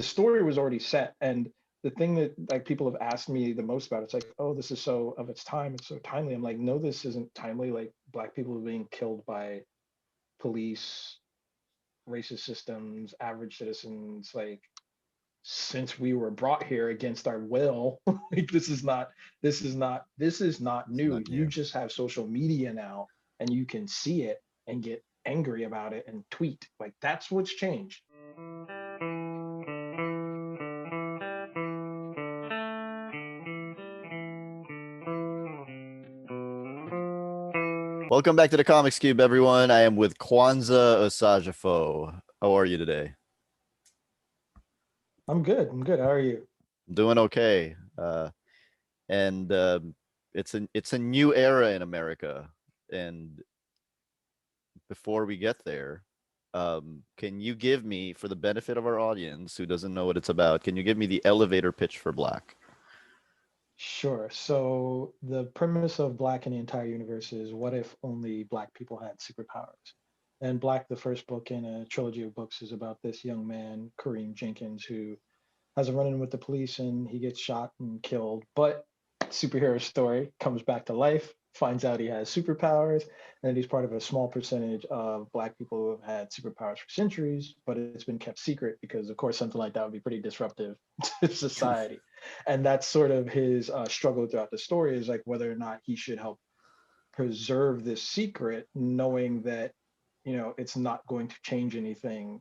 story was already set. And the thing that like people have asked me the most about, it's like, oh, this is so of its time. It's so timely. I'm like, no, this isn't timely. Like Black people are being killed by police, racist systems, average citizens, like since we were brought here against our will. Like this is not It's new. not You new. just have social media now and you can see it and get angry about it and tweet. Like that's what's changed. Welcome back to the Comics Cube, everyone. I am with Kwanza Osajyefo. How are you today? I'm good. I'm good. How are you? Doing okay. And it's a new era in America. And before we get there, can you give me, for the benefit of our audience who doesn't know what it's about, can you give me the elevator pitch for Black? Sure. So the premise of Black in the entire universe is what if only Black people had superpowers? And Black, the first book in a trilogy of books, is about this young man, Kareem Jenkins, who has a run-in with the police and he gets shot and killed. But superhero story comes back to life, finds out he has superpowers, and he's part of a small percentage of Black people who have had superpowers for centuries, but it's been kept secret because, of course, something like that would be pretty disruptive to society. And that's sort of his struggle throughout the story is like whether or not he should help preserve this secret, knowing that, it's not going to change anything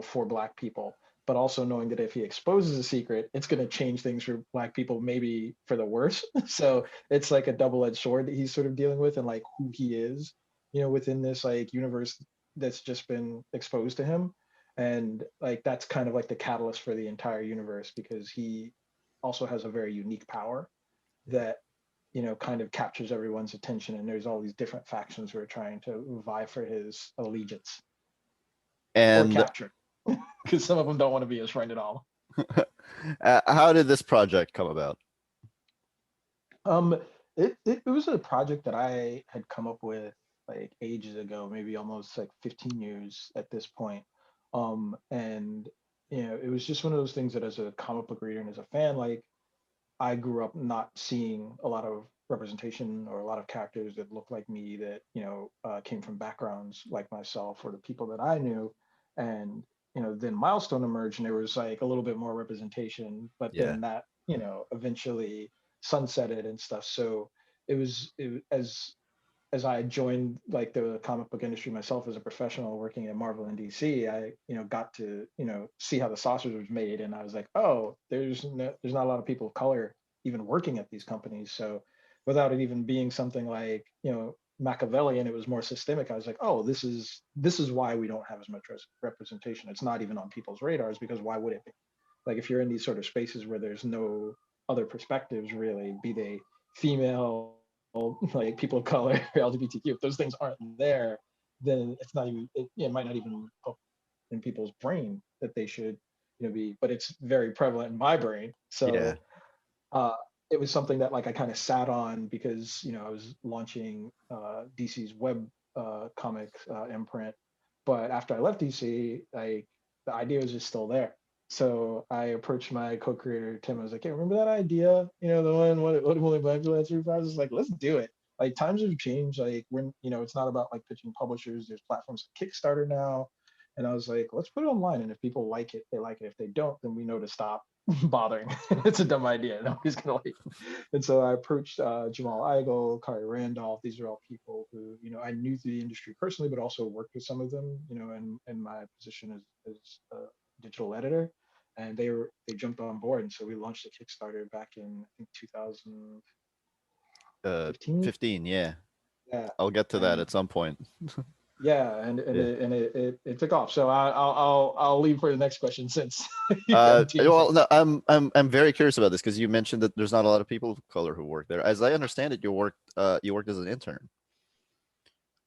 for Black people, but also knowing that if he exposes a secret, it's going to change things for Black people, maybe for the worse. So it's like a double-edged sword that he's sort of dealing with and like who he is, within this like universe that's just been exposed to him. And like that's kind of like the catalyst for the entire universe because he also has a very unique power that kind of captures everyone's attention and there's all these different factions who are trying to vie for his allegiance or And capture because some of them don't want to be his friend at all. how did this project come about? Um, it was a project that I had come up with like ages ago, maybe almost like 15 years at this point. And it was just one of those things that as a comic book reader and as a fan, like I grew up not seeing a lot of representation or a lot of characters that looked like me that came from backgrounds like myself or the people that I knew, and then Milestone emerged and there was like a little bit more representation, but Yeah. then that eventually sunsetted and stuff. So as I joined like the comic book industry myself as a professional working at Marvel and DC, I got to see how the sausage was made, and I was like, oh, there's not a lot of people of color even working at these companies. So without it even being something like Machiavellian, it was more systemic. I was like, oh, this is why we don't have as much representation. It's not even on people's radars because why would it be? Like if you're in these sort of spaces where there's no other perspectives really, be they female, like people of color, LGBTQ, if those things aren't there, then it's not even it might not even pop in people's brain that they should be, but it's very prevalent in my brain. Yeah. So uh, it was something that like I kind of sat on because I was launching DC's web comics imprint, but after I left DC, like the idea was just still there. So I approached my co-creator Tim. I was like, "Hey, remember that idea? The one what if only Black people had superpowers?" I was like, "Let's do it." Like times have changed. Like when it's not about like pitching publishers. There's platforms like Kickstarter now, and I was like, "Let's put it online, and if people like it, they like it. If they don't, then we know to stop bothering." It's a dumb idea. Nobody's gonna like. And so I approached Jamal, Kari Randolph. These are all people who I knew through the industry personally, but also worked with some of them. In my position as a digital editor, and they jumped on board. And so we launched a Kickstarter back in I think 2015. 15, yeah. Yeah, I'll get to that and at some point. yeah, and Yeah. it took off. So I'll leave for the next question since you got teasing. Well, no, I'm very curious about this because you mentioned that there's not a lot of people of color who work there. As I understand it, you worked as an intern.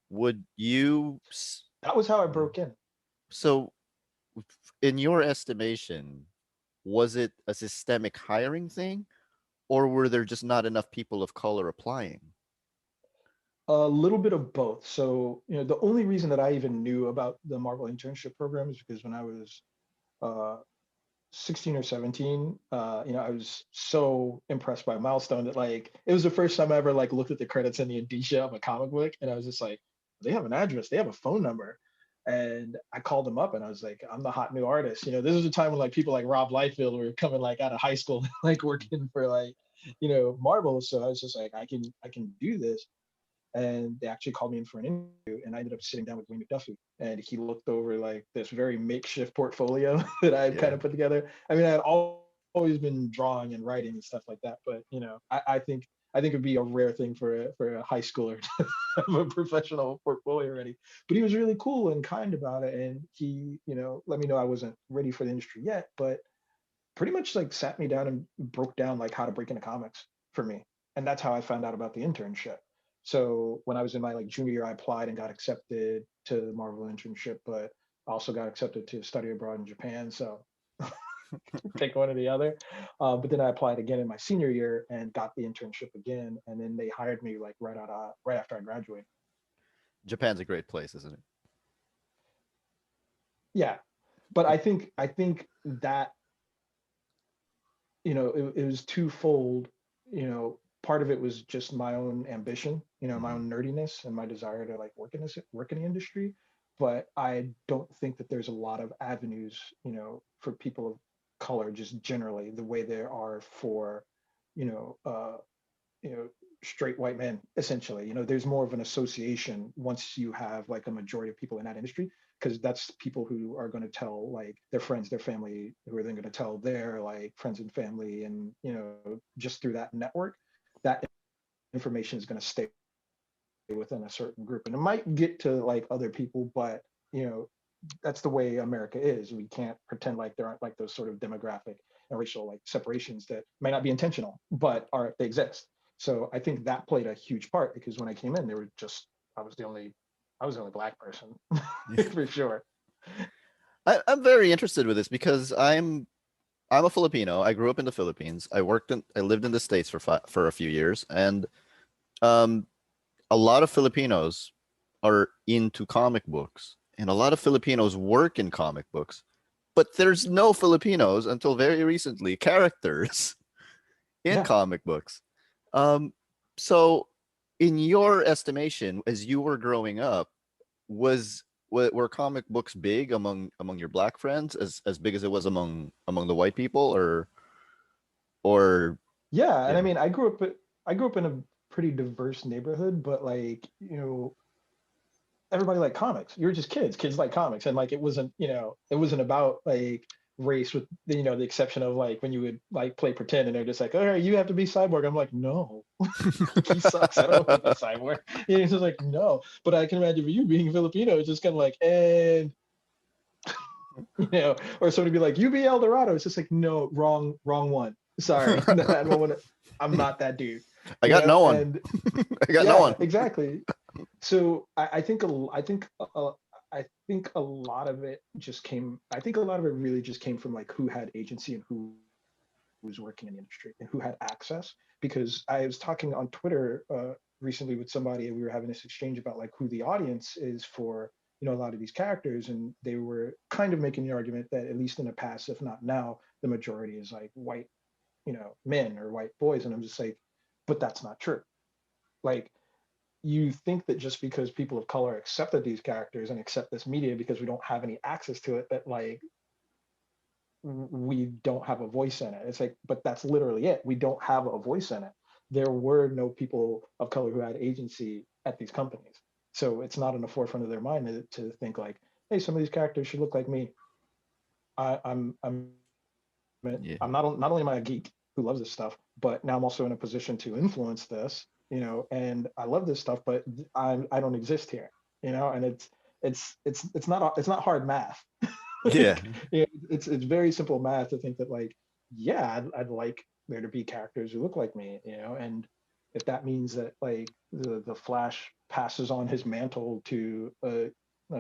Would you That was how I yeah. broke in. So in your estimation, was it a systemic hiring thing, or were there just not enough people of color applying? A little bit of both. So, the only reason that I even knew about the Marvel internship program is because when I was uh, 16 or 17, I was so impressed by Milestone that like it was the first time I ever like looked at the credits in the indicia of a comic book, and I was just like, they have an address, they have a phone number. And I called them up and I was like, I'm the hot new artist. This was a time when like people like Rob Liefeld were coming like out of high school, like working for like, Marvel. So I was just like, I can do this. And they actually called me in for an interview, and I ended up sitting down with Wayne McDuffie, and he looked over like this very makeshift portfolio that I had kind Yeah. of put together. I mean, I had always been drawing and writing and stuff like that, but I think it'd be a rare thing for a high schooler to have a professional portfolio already. But he was really cool and kind about it, and he let me know I wasn't ready for the industry yet, but pretty much like sat me down and broke down like how to break into comics for me. And that's how I found out about the internship. So when I was in my like junior year, I applied and got accepted to the Marvel internship, but I also got accepted to study abroad in Japan. So pick one or the other. But then I applied again in my senior year and got the internship again. And then they hired me like right after I graduated. Japan's a great place, isn't it? Yeah. But I think that it was twofold. Part of it was just my own ambition, my Hmm. own nerdiness and my desire to like work in the industry. But I don't think that there's a lot of avenues, for people of color, just generally the way there are for, you know, uh, you know straight white men. Essentially, there's more of an association once you have like a majority of people in that industry, because that's people who are going to tell like their friends, their family, who are then going to tell their like friends and family, and just through that network, that information is going to stay within a certain group, and it might get to like other people, but you know that's the way America is. We can't pretend like there aren't like those sort of demographic and racial like separations that may not be intentional, but they exist. So I think that played a huge part, because when I came in, there were just I was the only I was the only black person for sure. I'm very interested with this because I'm a Filipino. I grew up in the Philippines. I lived in the States for a few years, and um, a lot of Filipinos are into comic books, and a lot of Filipinos work in comic books. But there's no Filipinos until very recently characters in Yeah. comic books. Um, so, in your estimation, as you were growing up, were comic books big among your black friends, as big as it was among the white people, or Yeah, and I yeah. mean, I grew up in a pretty diverse neighborhood, but like, everybody liked comics. You were just kids. Kids like comics, and like it wasn't about like race, with the exception of like when you would like play pretend, and they're just like, all right, you have to be Cyborg. I'm like, no, he sucks. I don't want to be Cyborg. It's just like no. But I can imagine for you being Filipino, it's just kind of like, and or somebody be like, you be El Dorado. It's just like, no, wrong one. Sorry, no, I don't want to. I'm not that dude. I got no one. And I got no yeah, one. exactly. So I think a lot of it just came. I think a lot of it really just came from like who had agency and who was working in the industry and who had access. Because I was talking on Twitter recently with somebody, and we were having this exchange about like who the audience is for a lot of these characters, and they were kind of making the argument that at least in the past, if not now, the majority is like white men or white boys, and I'm just like, but that's not true. Like, you think that just because people of color accepted these characters and accept this media because we don't have any access to it, that like we don't have a voice in it. It's like, but that's literally it. We don't have a voice in it. There were no people of color who had agency at these companies. So it's not in the forefront of their mind to think like, hey, some of these characters should look like me. Yeah. Not only am I a geek who loves this stuff, but now I'm also in a position to influence this, and I love this stuff, but I don't exist here, and it's not hard math. Yeah. Like, it's very simple math to think that like, yeah, I'd like there to be characters who look like me, and if that means that like the Flash passes on his mantle to a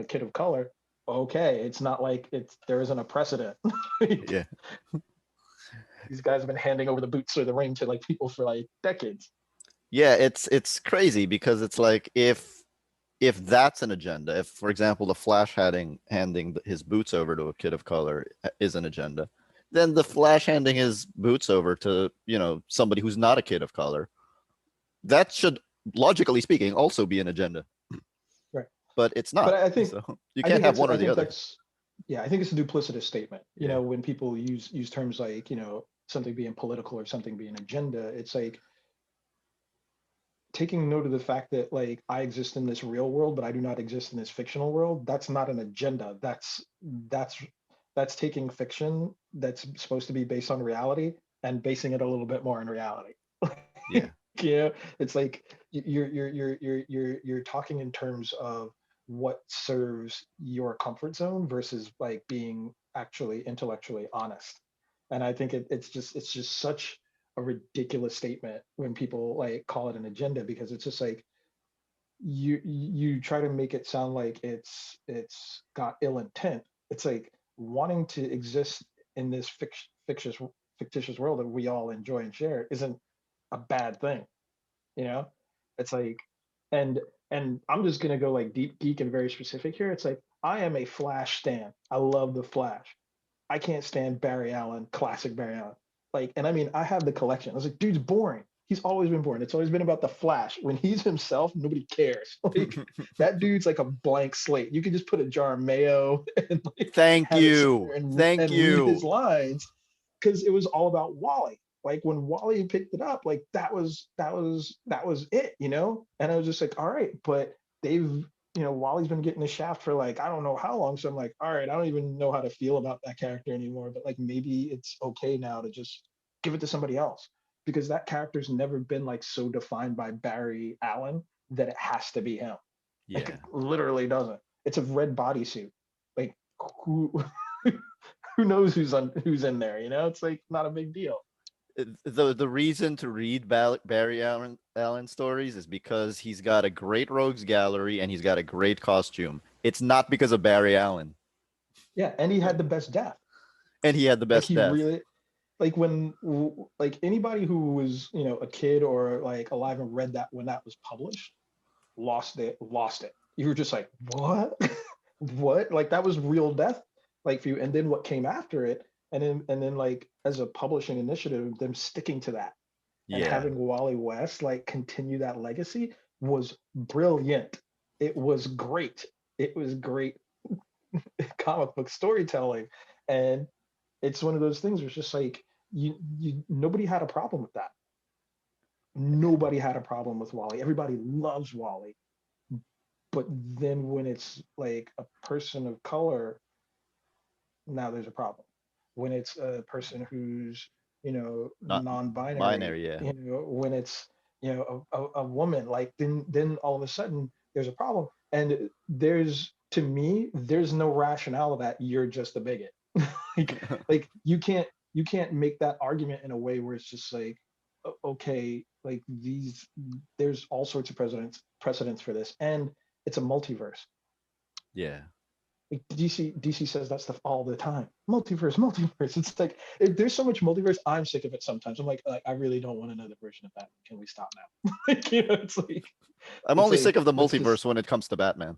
kid of color, okay, it's not like there isn't a precedent. Yeah. These guys have been handing over the boots or the ring to like people for like decades. Yeah, it's crazy because it's like if that's an agenda, if for example the Flash handing his boots over to a kid of color is an agenda, then the Flash handing his boots over to, somebody who's not a kid of color, that should, logically speaking, also be an agenda. Right. But it's But not. I think So you I can't think have it's one or I the think other. that's yeah, I think it's a duplicitous statement. Yeah. When people use terms like, something being political or something being agenda, it's like taking note of the fact that like I exist in this real world, but I do not exist in this fictional world. That's not an agenda. That's that's taking fiction that's supposed to be based on reality and basing it a little bit more in reality. Yeah. It's like you're talking in terms of what serves your comfort zone versus like being actually intellectually honest. And I think it's just such a ridiculous statement when people like call it an agenda, because it's just like you try to make it sound like it's got ill intent. It's like wanting to exist in this fictitious world that we all enjoy and share isn't a bad thing, you know. It's like, and and I'm just gonna go like deep geek and very specific here. It's like I am a Flash stan. I love the Flash. I can't stand Barry Allen, classic Barry Allen. Like, and I mean, I have the collection. I was like, dude's boring. He's always been boring. It's always been about the Flash. When he's himself, nobody cares. Like that dude's like a blank slate. You can just put a jar of mayo and like Thank have it sit you. there and Thank read his you. lines, because it was all about Wally. Like when Wally picked it up, like that was it. And I was just like, all right, but they've Wally's been getting the shaft for like I don't know how long. So I'm like, all right, I don't even know how to feel about that character anymore. But like maybe it's okay now to just give it to somebody else, because that character's never been like so defined by Barry Allen that it has to be him. Like it Yeah. literally doesn't. It's a red bodysuit. Like who who knows who's in there? It's like not a big deal. The reason to read Barry Allen stories is because he's got a great rogues gallery and he's got a great costume. It's not because of Barry Allen. Yeah, and he had the best death. And he had the Like best he death. really like when like anybody who was a kid or like alive and read that when that was published lost it. You were just like, what? What? Like that was real death, like for you. And then what came after it, and then like as a publishing initiative, them sticking to that and Yeah. having Wally West like continue that legacy was brilliant. It was great. It was great comic book storytelling. And it's one of those things where it's just like you nobody had a problem with that. Nobody had a problem with Wally. Everybody loves Wally. But then when it's like a person of color, now there's a problem. When it's a person who's Not non-binary, binary, yeah. when it's a woman, like then all of a sudden there's a problem. And to me there's no rationale that you're just a bigot. like you can't make that argument in a way where it's just like okay, like there's all sorts of precedents for this, and it's a multiverse. Yeah. Like DC says that stuff all the time. Multiverse. It's like there's so much multiverse. I'm sick of it sometimes. I'm like I really don't want another version of that. Can we stop now? Like, it's like I'm it's only sick like of the let's just multiverse when it comes to Batman.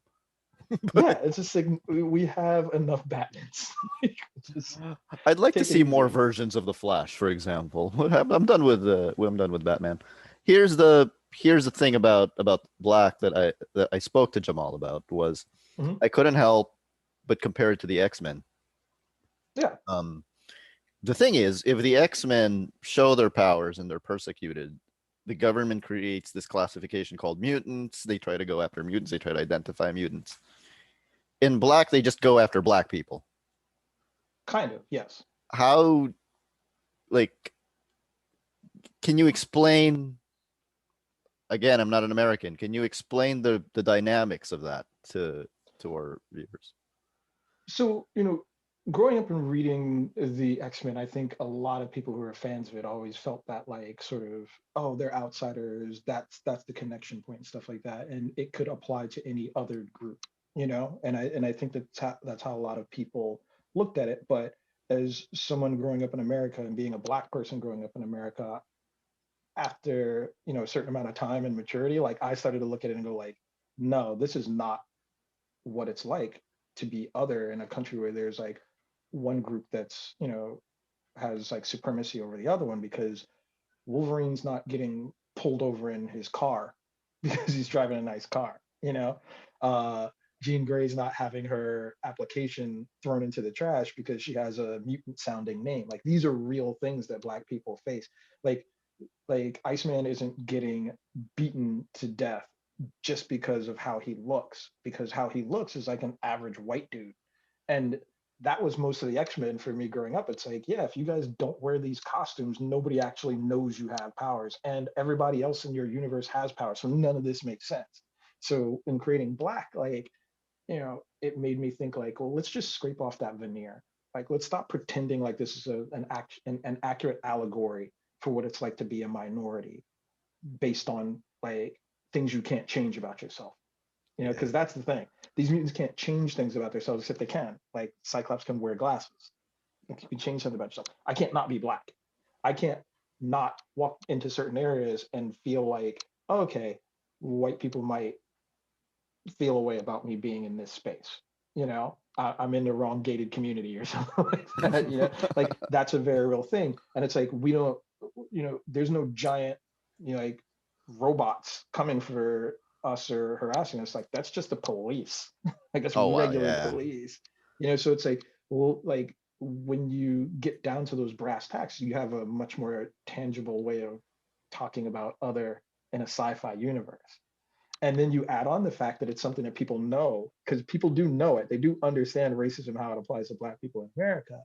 yeah. But It's just like we have enough Batmans. Like, just I'd like to take it see more easy. versions of the Flash, for example. I'm done with Batman. Here's the thing about Black that I spoke to Jamal about was Mhm. I couldn't help but compare it to the X-Men. Yeah, Um, the thing is, if the X-Men show their powers and they're persecuted, the government creates this classification called mutants. They try to go after mutants. They try to identify mutants. In Black, they just go after Black people. kind of. Yes. How, like, can you explain? Again, I'm not an American. Can you explain the dynamics of that to our viewers? So, growing up and reading the X-Men, I think a lot of people who are fans of it always felt that like sort of, oh, they're outsiders. That's the connection point and stuff like that. And it could apply to any other group. And I think that's how a lot of people looked at it. But as someone growing up in America and being a Black person growing up in America, after a certain amount of time and maturity, like I started to look at it and go like, no, this is not what it's like to be other in a country where there's like one group that's has like supremacy over the other one because Wolverine's not getting pulled over in his car because he's driving a nice car, you know. Jean Grey's not having her application thrown into the trash because she has a mutant sounding name. Like these are real things that black people face. Like like Iceman isn't getting beaten to death just because of how he looks, because how he looks is like an average white dude. And that was most of the X-Men for me growing up. It's like, yeah, if you guys don't wear these costumes, nobody actually knows you have powers. And everybody else in your universe has powers. So none of this makes sense. So in creating Black, like, it made me think like, well, let's just scrape off that veneer. Like, let's stop pretending like this is an accurate allegory for what it's like to be a minority based on like things you can't change about yourself. Yeah. Because that's the thing. These mutants can't change things about themselves except they can. Like Cyclops can wear glasses. You can change something about yourself. I can't not be black. I can't not walk into certain areas and feel like, oh, okay, white people might feel a way about me being in this space. I'm in the wrong gated community or something like that. Like that's a very real thing. And it's like we don't, there's no giant, like robots coming for us or harassing us. Like that's just the police. Like that's Oh wow, regular yeah. police. So it's like, well, like when you get down to those brass tacks, you have a much more tangible way of talking about other in a sci-fi universe. And then you add on the fact that it's something that people know, because people do know it. They do understand racism, how it applies to Black people in America.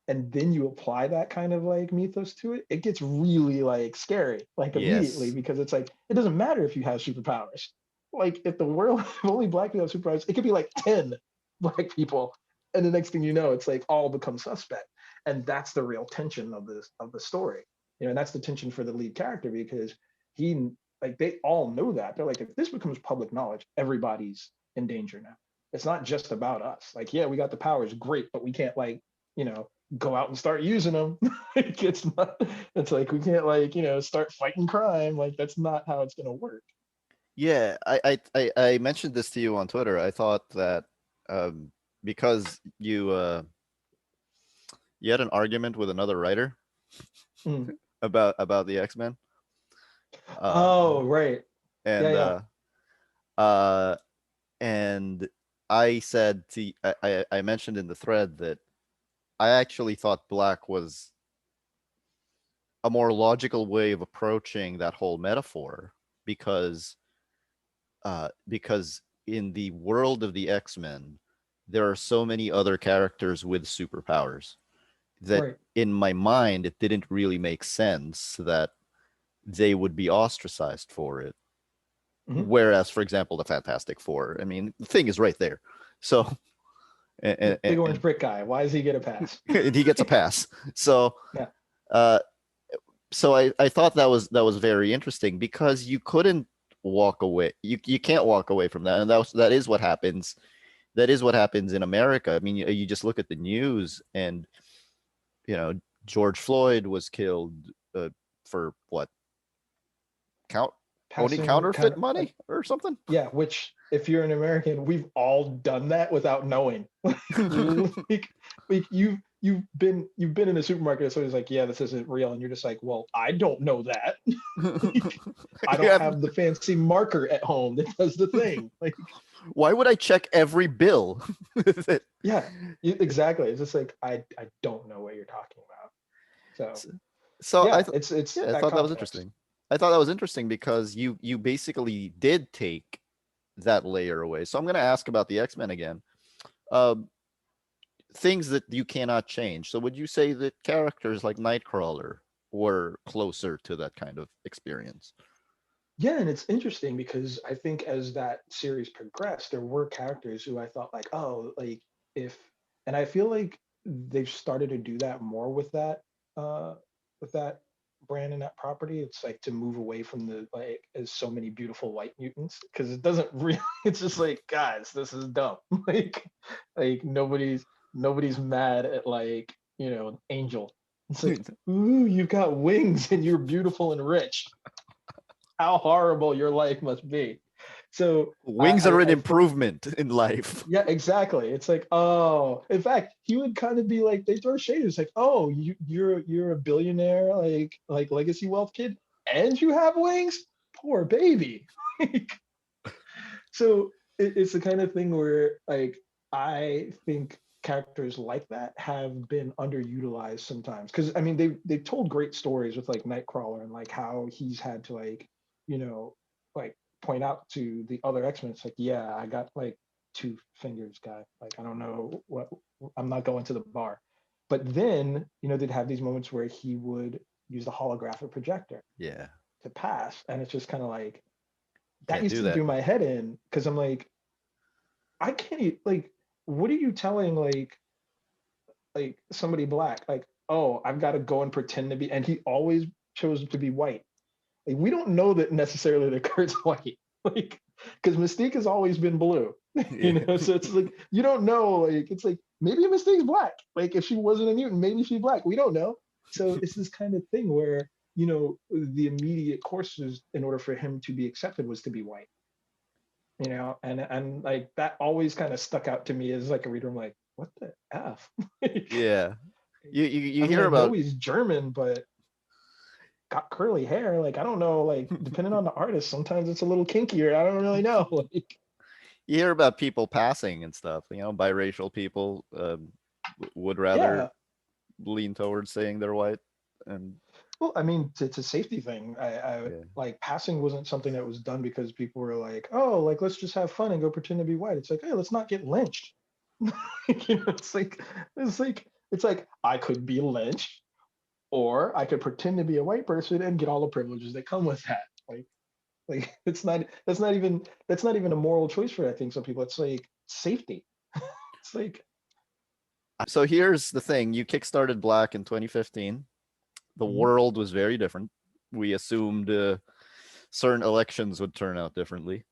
And then you apply that kind of like mythos to it, it gets really like scary, like immediately, Yes. because it's like, it doesn't matter if you have superpowers. Like if the world, if only Black people have superpowers, it could be like 10 Black people. And the next thing you know, it's like all become suspect. And that's the real tension of the story. And that's the tension for the lead character because he like they all know that. They're like, if this becomes public knowledge, everybody's in danger now. It's not just about us. Like, yeah, we got the powers, great, but we can't like, go out and start using them. Like, it's like we can't like, start fighting crime. Like that's not how it's gonna work. Yeah, I mentioned this to you on Twitter. I thought that because you had an argument with another writer Mm. about the X-Men. Um Oh, right. Yeah, and yeah. uh and I said to I mentioned in the thread that I actually thought Black was a more logical way of approaching that whole metaphor because because in the world of the X-Men, there are so many other characters with superpowers that Right. in my mind it didn't really make sense that they would be ostracized for it. Hmm. Whereas, for example, the Fantastic Four, I mean, the thing is right there. So, Yeah, and, big orange and, brick guy. Why does he get a pass? and he gets a pass. So, Yeah. uh, I thought that was very interesting because you couldn't walk away. You can't walk away from that, and that is what happens. That is what happens in America. I mean, you just look at the news, and you know George Floyd was killed for what count owning Passing counterfeit kind money or something. yeah, which if you're an American, we've all done that without knowing. like, like you've been in a supermarket, so it's like, yeah, this isn't real, and you're just like, well, I don't know that. Like, I don't Yeah. have the fancy marker at home that does the thing. Like, Why would I check every bill? yeah, exactly. It's just like I don't know what you're talking about. So So yeah, it's yeah, I that thought that was context. interesting. I thought that was interesting because you basically did take that layer away. So I'm going to ask about the X-Men again. Um, things that you cannot change. So would you say that characters like Nightcrawler were closer to that kind of experience? Yeah, and it's interesting because I think as that series progressed, there were characters who I thought like, oh, like if, and I feel like they've started to do that more uh, with that brand and that property. It's like to move away from the like as so many beautiful white mutants because it doesn't really. It's just like, guys, this is dumb. Like nobody's mad at like Angel. It's like, ooh, you've got wings and you're beautiful and rich. How horrible your life must be. So Wings are an I think, improvement in life. yeah, exactly. It's like, oh, in fact, he would kind of be like, they throw shade. It's like, oh, you're a billionaire, like legacy wealth kid, and you have wings? Poor baby. So it's the kind of thing where like I think characters like that have been underutilized sometimes. Because I mean they've told great stories with like Nightcrawler and like how he's had to like, you know, like point out to the other X-Men. It's like, yeah, I got like two fingers, guy. Like I don't know what, I'm not going to the bar. But then, they'd have these moments where he would use the holographic projector Yeah, to pass. And it's just kind of like that can't used do to that. do my head in because I'm like, I can't like, what are you telling like somebody black? Like, oh, I've got to go and pretend to be, and he always chose to be white. Like, we don't know that necessarily that Kurt's white. Like, because Mystique has always been blue. Yeah. So it's like you don't know, like it's like maybe Mystique's black. Like if she wasn't a mutant, maybe she's black. We don't know. So it's this kind of thing where, the immediate courses in order for him to be accepted was to be white. And like that always kind of stuck out to me as like a reader. I'm like, what the f? Like, Yeah. You I mean, hear I know about he's German, but got curly hair. Like I don't know. Like depending on the artist, sometimes it's a little kinkier. I don't really know. Like you hear about people passing and stuff. Biracial people would rather yeah. lean towards saying they're white, and Well, I mean, it's a safety thing. I yeah, like passing wasn't something that was done because people were like, oh, like let's just have fun and go pretend to be white. It's like, hey, let's not get lynched. It's like I could be lynched, or I could pretend to be a white person and get all the privileges that come with that. Like it's not that's not even a moral choice for I think some people. It's like safety. It's like so here's the thing: you kickstarted Black in 2015. The mhm, world was very different. We assumed certain elections would turn out differently.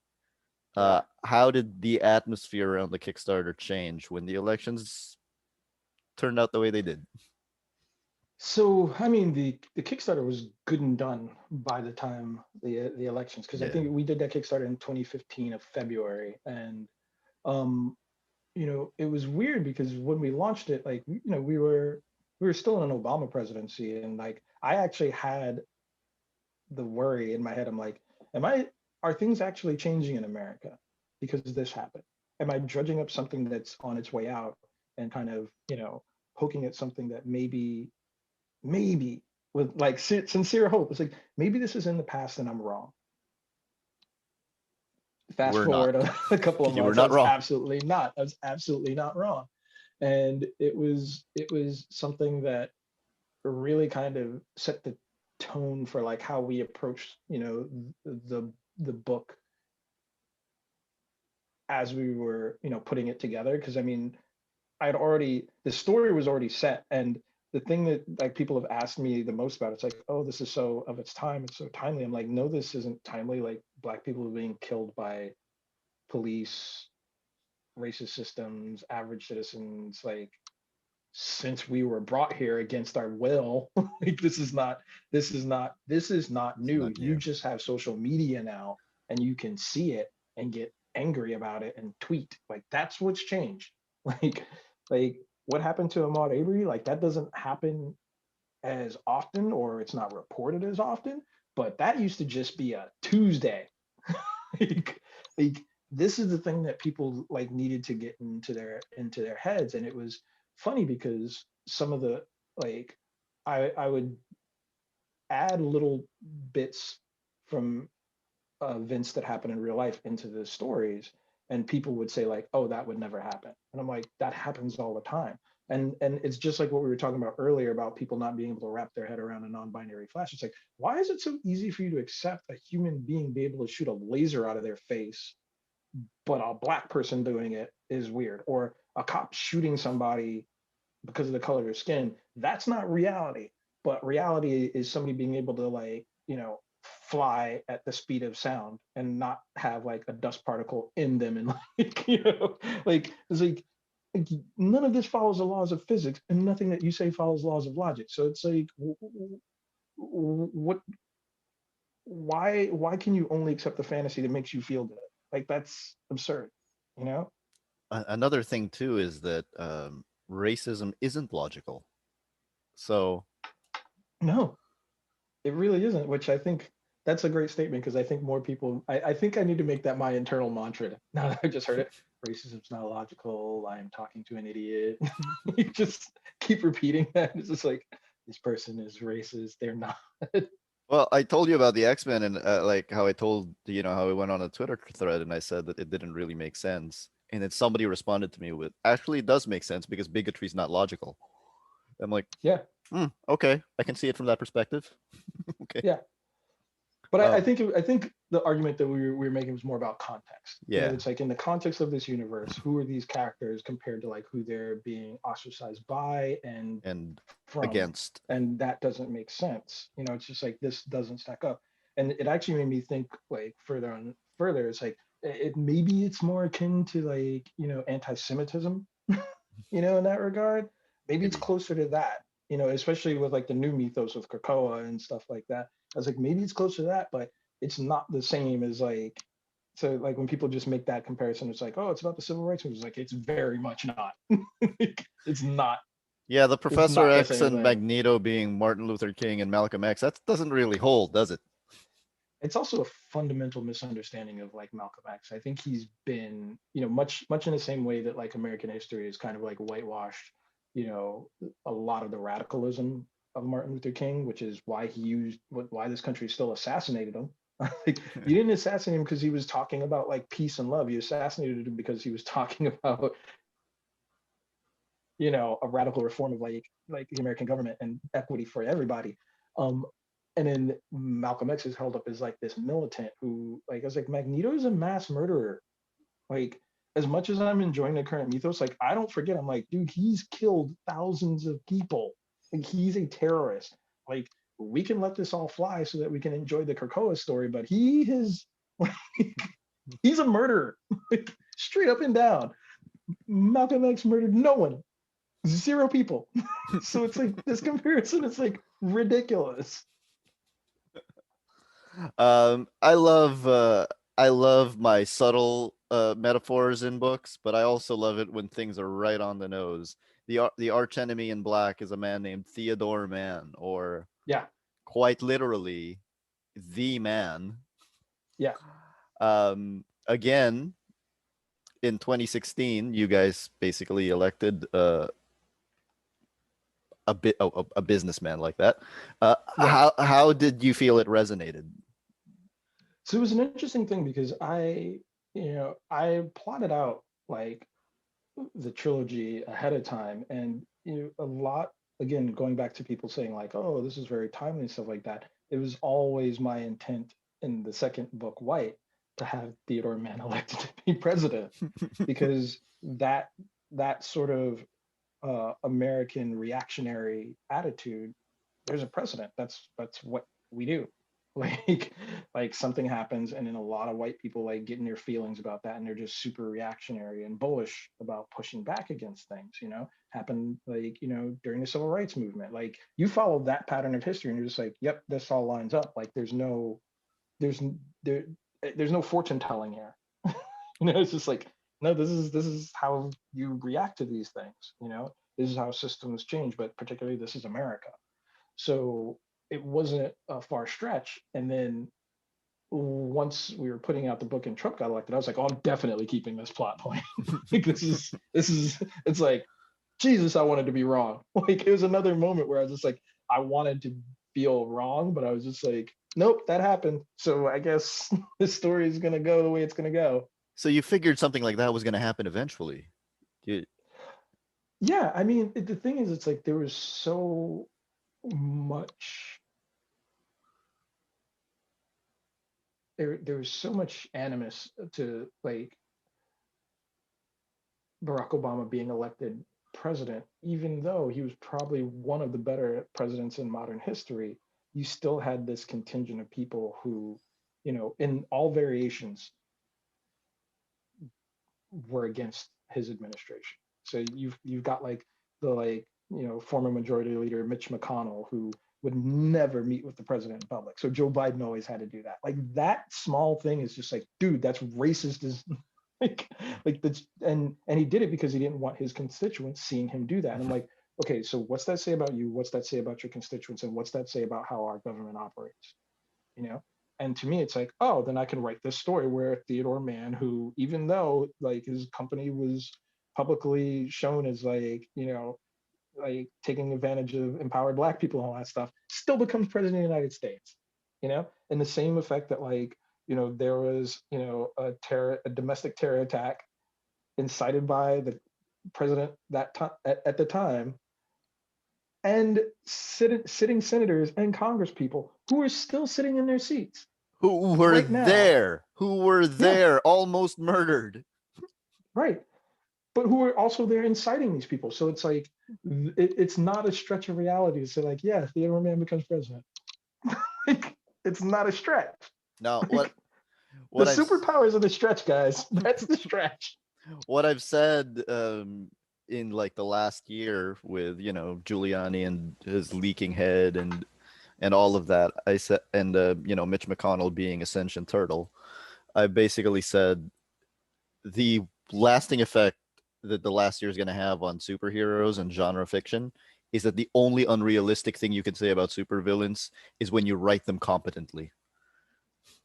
yeah. How did the atmosphere around the Kickstarter change when the elections turned out the way they did? So I mean the Kickstarter was good and done by the time the elections because I Yeah, think we did that Kickstarter in 2015 of February and um it was weird because when we launched it like we were still in an Obama presidency and like I actually had the worry in my head. I'm like, are things actually changing in America because this happened? Am I drudging up something that's on its way out and kind of, poking at something that maybe with like sincere hope? It's like, maybe this is in the past and I'm wrong. you Fast were not. forward a couple of You were months, I not was wrong. absolutely not. I was absolutely not wrong. And it was something that really kind of set the tone for like how we approached, the book as we were, putting it together. Because I mean, the story was already set, and the thing that like people have asked me the most about, it's like, oh, this is so of its time, it's so timely. I'm like, no, this isn't timely. Like black people are being killed by police, racist systems, average citizens, like since we were brought here against our will. Like this is not It's new. not You new. just have social media now and you can see it and get angry about it and tweet. Like that's what's changed. Like like what happened to Ahmaud Arbery? Like that doesn't happen as often or it's not reported as often, but that used to just be a Tuesday. like, like this is the thing that people like needed to get into their heads. And it was funny because some of the like I would add little bits from events that happen in real life into the stories, and people would say like, oh, that would never happen. And I'm like, that happens all the time. And it's just like what we were talking about earlier about people not being able to wrap their head around a non-binary flash. It's like, why is it so easy for you to accept a human being be able to shoot a laser out of their face, but a black person doing it is weird? Or a cop shooting somebody because of the color of their skin? That's not reality. But reality is somebody being able to like, fly at the speed of sound and not have like a dust particle in them. And like, like it's like none of this follows the laws of physics and nothing that you say follows laws of logic. So it's like, what, why can you only accept the fantasy that makes you feel good? Like that's absurd, you know? Another thing too is that racism isn't logical. So No, it really isn't, which I think that's a great statement because I think more people, I think I need to make that my internal mantra. Now that I just heard it, racism's not logical. I am talking to an idiot. You just keep repeating that. It's just like, this person is racist. They're not. well, I told you about the X-Men and like how I told how I went on a Twitter thread and I said that it didn't really make sense. And then somebody responded to me with, "Actually, it does make sense because bigotry is not logical." I'm like, Yeah, okay, I can see it from that perspective. Okay. yeah. But Um, I think the argument that we were making was more about context. You know, yeah, it's like in the context of this universe, who are these characters compared to like who they're being ostracized by and and from, against. and that doesn't make sense. You know, it's just like this doesn't stack up. And it actually made me think like further. It's like maybe it's more akin to like anti-Semitism, in that regard. Maybe it's Maybe. closer to that, especially with like the new mythos with Krakoa and stuff like that. I was like, maybe it's closer to that, but it's not the same as like, so like when people just make that comparison, it's like, oh, it's about the civil rights movement. It's like, it's very much not. it's not. Yeah, the It's Professor not the X same and thing. Magneto being Martin Luther King and Malcolm X, that doesn't really hold, does it? It's also a fundamental misunderstanding of like Malcolm X. I think he's been, much in the same way that like American history is kind of like whitewashed, you know, a lot of the radicalism of Martin Luther King, which is why why this country still assassinated him. Like you didn't assassinate him because he was talking about like peace and love. You assassinated him because he was talking about, a radical reform of like the American government and equity for everybody. Um, and then Malcolm X is held up as like this militant who, like, I was like, Magneto is a mass murderer. Like, as much as I'm enjoying the current mythos, like, I don't forget, I'm like, dude, he's killed thousands of people. Like, he's a terrorist. Like, we can let this all fly so that we can enjoy the Krakoa story, but he is, like, he's a murderer, like, straight up and down. Malcolm X murdered no one, zero people. So it's like this comparison is like ridiculous. I love my subtle metaphors in books, but I also love it when things are right on the nose. The arch enemy in Black is a man named Theodore Mann, or Yeah, quite literally, the man. yeah, Again, in 2016, you guys basically elected a businessman like that. yeah. How did you feel it resonated? So it was an interesting thing because I plotted out like the trilogy ahead of time, and a lot, again, going back to people saying like, oh, this is very timely and stuff like that. It was always my intent in the second book, White, to have Theodore Mann elected to be president because that sort of American reactionary attitude, there's a precedent. That's what we do. Like like something happens, and then a lot of white people like get in their feelings about that, and they're just super reactionary and bullish about pushing back against things. Happened like during the civil rights movement. Like you follow that pattern of history, and you're just like, yep, this all lines up. Like there's there there's no fortune telling here. It's just like, no, this is how you react to these things. This is how systems change, but particularly this is America. So it wasn't a far stretch. And then once we were putting out the book and Trump got elected, I was like, oh, I'm definitely keeping this plot point. Like this is it's like, Jesus, I wanted to be wrong. Like it was another moment where I was just like, I wanted to feel wrong, but I was just like, nope, that happened. So I guess this story is gonna go the way it's gonna go. So you figured something like that was going to happen eventually. You, Yeah, I mean, the thing is, it's like there was so much there was so much animus to like Barack Obama being elected president, even though he was probably one of the better presidents in modern history. You still had this contingent of people who, in all variations, were against his administration. So you've got like the former majority leader Mitch McConnell, who would never meet with the president in public. So Joe Biden always had to do that. Like that small thing is just like, dude, that's racist as like that's and he did it because he didn't want his constituents seeing him do that. And I'm like, okay, so what's that say about you? What's that say about your constituents? And what's that say about how our government operates? You know? And to me, it's like, oh, then I can write this story where Theodore Mann, who even though like his company was publicly shown as like, like taking advantage of empowered black people and all that stuff, still becomes president of the United States. And the same effect that like, there was, a domestic terror attack incited by the president that time at the time, and sitting senators and congress people who are still sitting in their seats Who were right now. there? Who were Yeah, there? Almost murdered. right. But who are also there inciting these people. So it's like, it's not a stretch of reality to say like, yeah, Theodore Mann becomes president. Like, it's not a stretch. Now, Like, the what I've superpowers are the stretch, guys. That's the stretch. what I've said in like the last year with Giuliani and his leaking head and all of that, I said, and Mitch McConnell being a sentient turtle, I basically said the lasting effect that the last year is going to have on superheroes and genre fiction is that the only unrealistic thing you can say about supervillains is when you write them competently.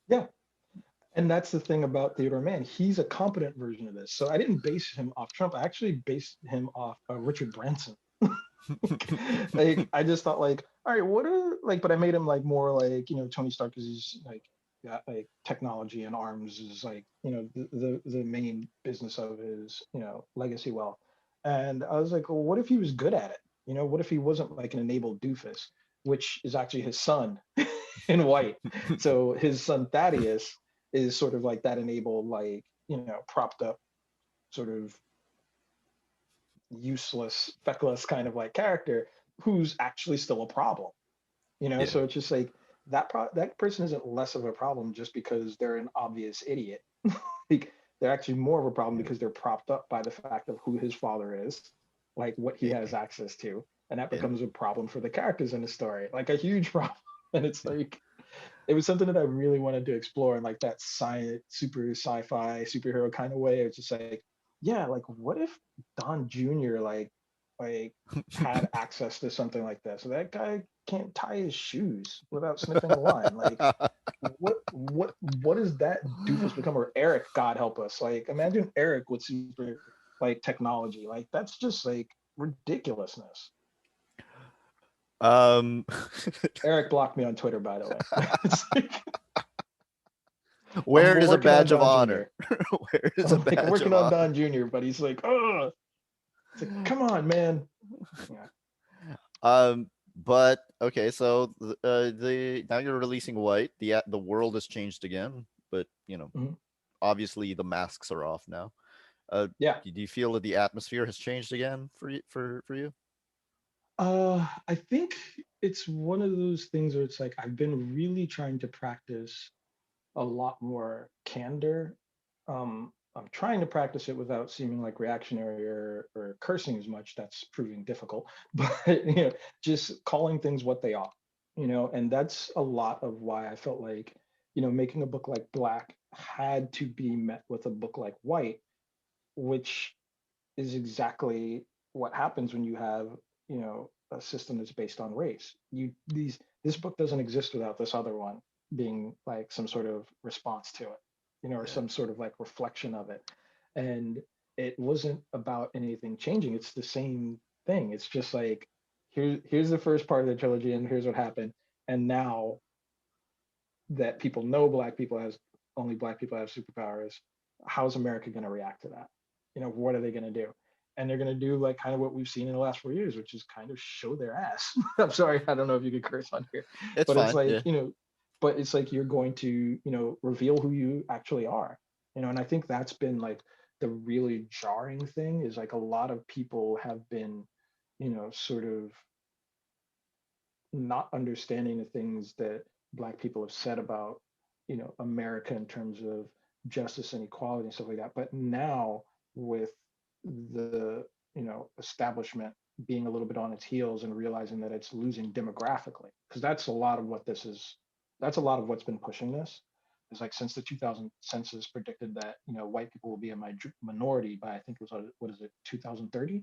Yeah. And that's the thing about Theodore Mann. He's a competent version of this. So I didn't base him off Trump. I actually based him off Richard Branson. Like I just thought like, all right, what are like, but I made him like more like, Tony Stark, because he's like, yeah, like technology and arms is like, the main business of his, legacy wealth. And I was like, well, what if he was good at it? What if he wasn't like an enabled doofus, which is actually his son in white. So his son Thaddeus is sort of like that enabled, like, propped up, sort of useless, feckless kind of like character who's actually still a problem. Yeah. So it's just like that person isn't less of a problem just because they're an obvious idiot. Like they're actually more of a problem Yeah. because they're propped up by the fact of who his father is, like what he has access to, and that Yeah. becomes a problem for the characters in the story, like a huge problem. And it's Yeah. like it was something that I really wanted to explore in like that science, super sci-fi superhero kind of way. It's just like, yeah, like what if Don Jr. like had access to something like this? So that guy can't tie his shoes without sniffing a line. Like what does that doofus become? Or Eric, God help us. Like imagine Eric with super like technology. Like that's just like ridiculousness. um Eric blocked me on Twitter, by the way. It's like, where we're is a working on badge of Don honor? Jr. Where is a I'm like badge of working on honor? Don Jr., but he's like, oh, it's like, come on, man. Yeah. But okay, so the now you're releasing White. The world has changed again, but Mhm. obviously the masks are off now. Uh, Yeah. do you feel that the atmosphere has changed again for you? I think it's one of those things where it's like I've been really trying to practice a lot more candor. I'm trying to practice it without seeming like reactionary or cursing as much. That's proving difficult, but just calling things what they are, and that's a lot of why I felt like, making a book like Black had to be met with a book like White, which is exactly what happens when you have, a system that's based on race. This book doesn't exist without this other one being like some sort of response to it, or Yeah. some sort of like reflection of it. And it wasn't about anything changing. It's the same thing. It's just like here's the first part of the trilogy and here's what happened. And now that people know only black people have superpowers, how's America going to react to that? What are they going to do? And they're going to do like kind of what we've seen in the last 4 years, which is kind of show their ass. I'm sorry, I don't know if you could curse on here, It's but it's fine. like, Yeah. but it's like you're going to, reveal who you actually are. And I think that's been like the really jarring thing is like a lot of people have been, sort of not understanding the things that black people have said about, America in terms of justice and equality and stuff like that. But now with the, establishment being a little bit on its heels and realizing that it's losing demographically, because that's a lot of what this is. That's a lot of what's been pushing this. It's like since the 2000 census predicted that white people will be a minority by, I think it was, what is it, 2030.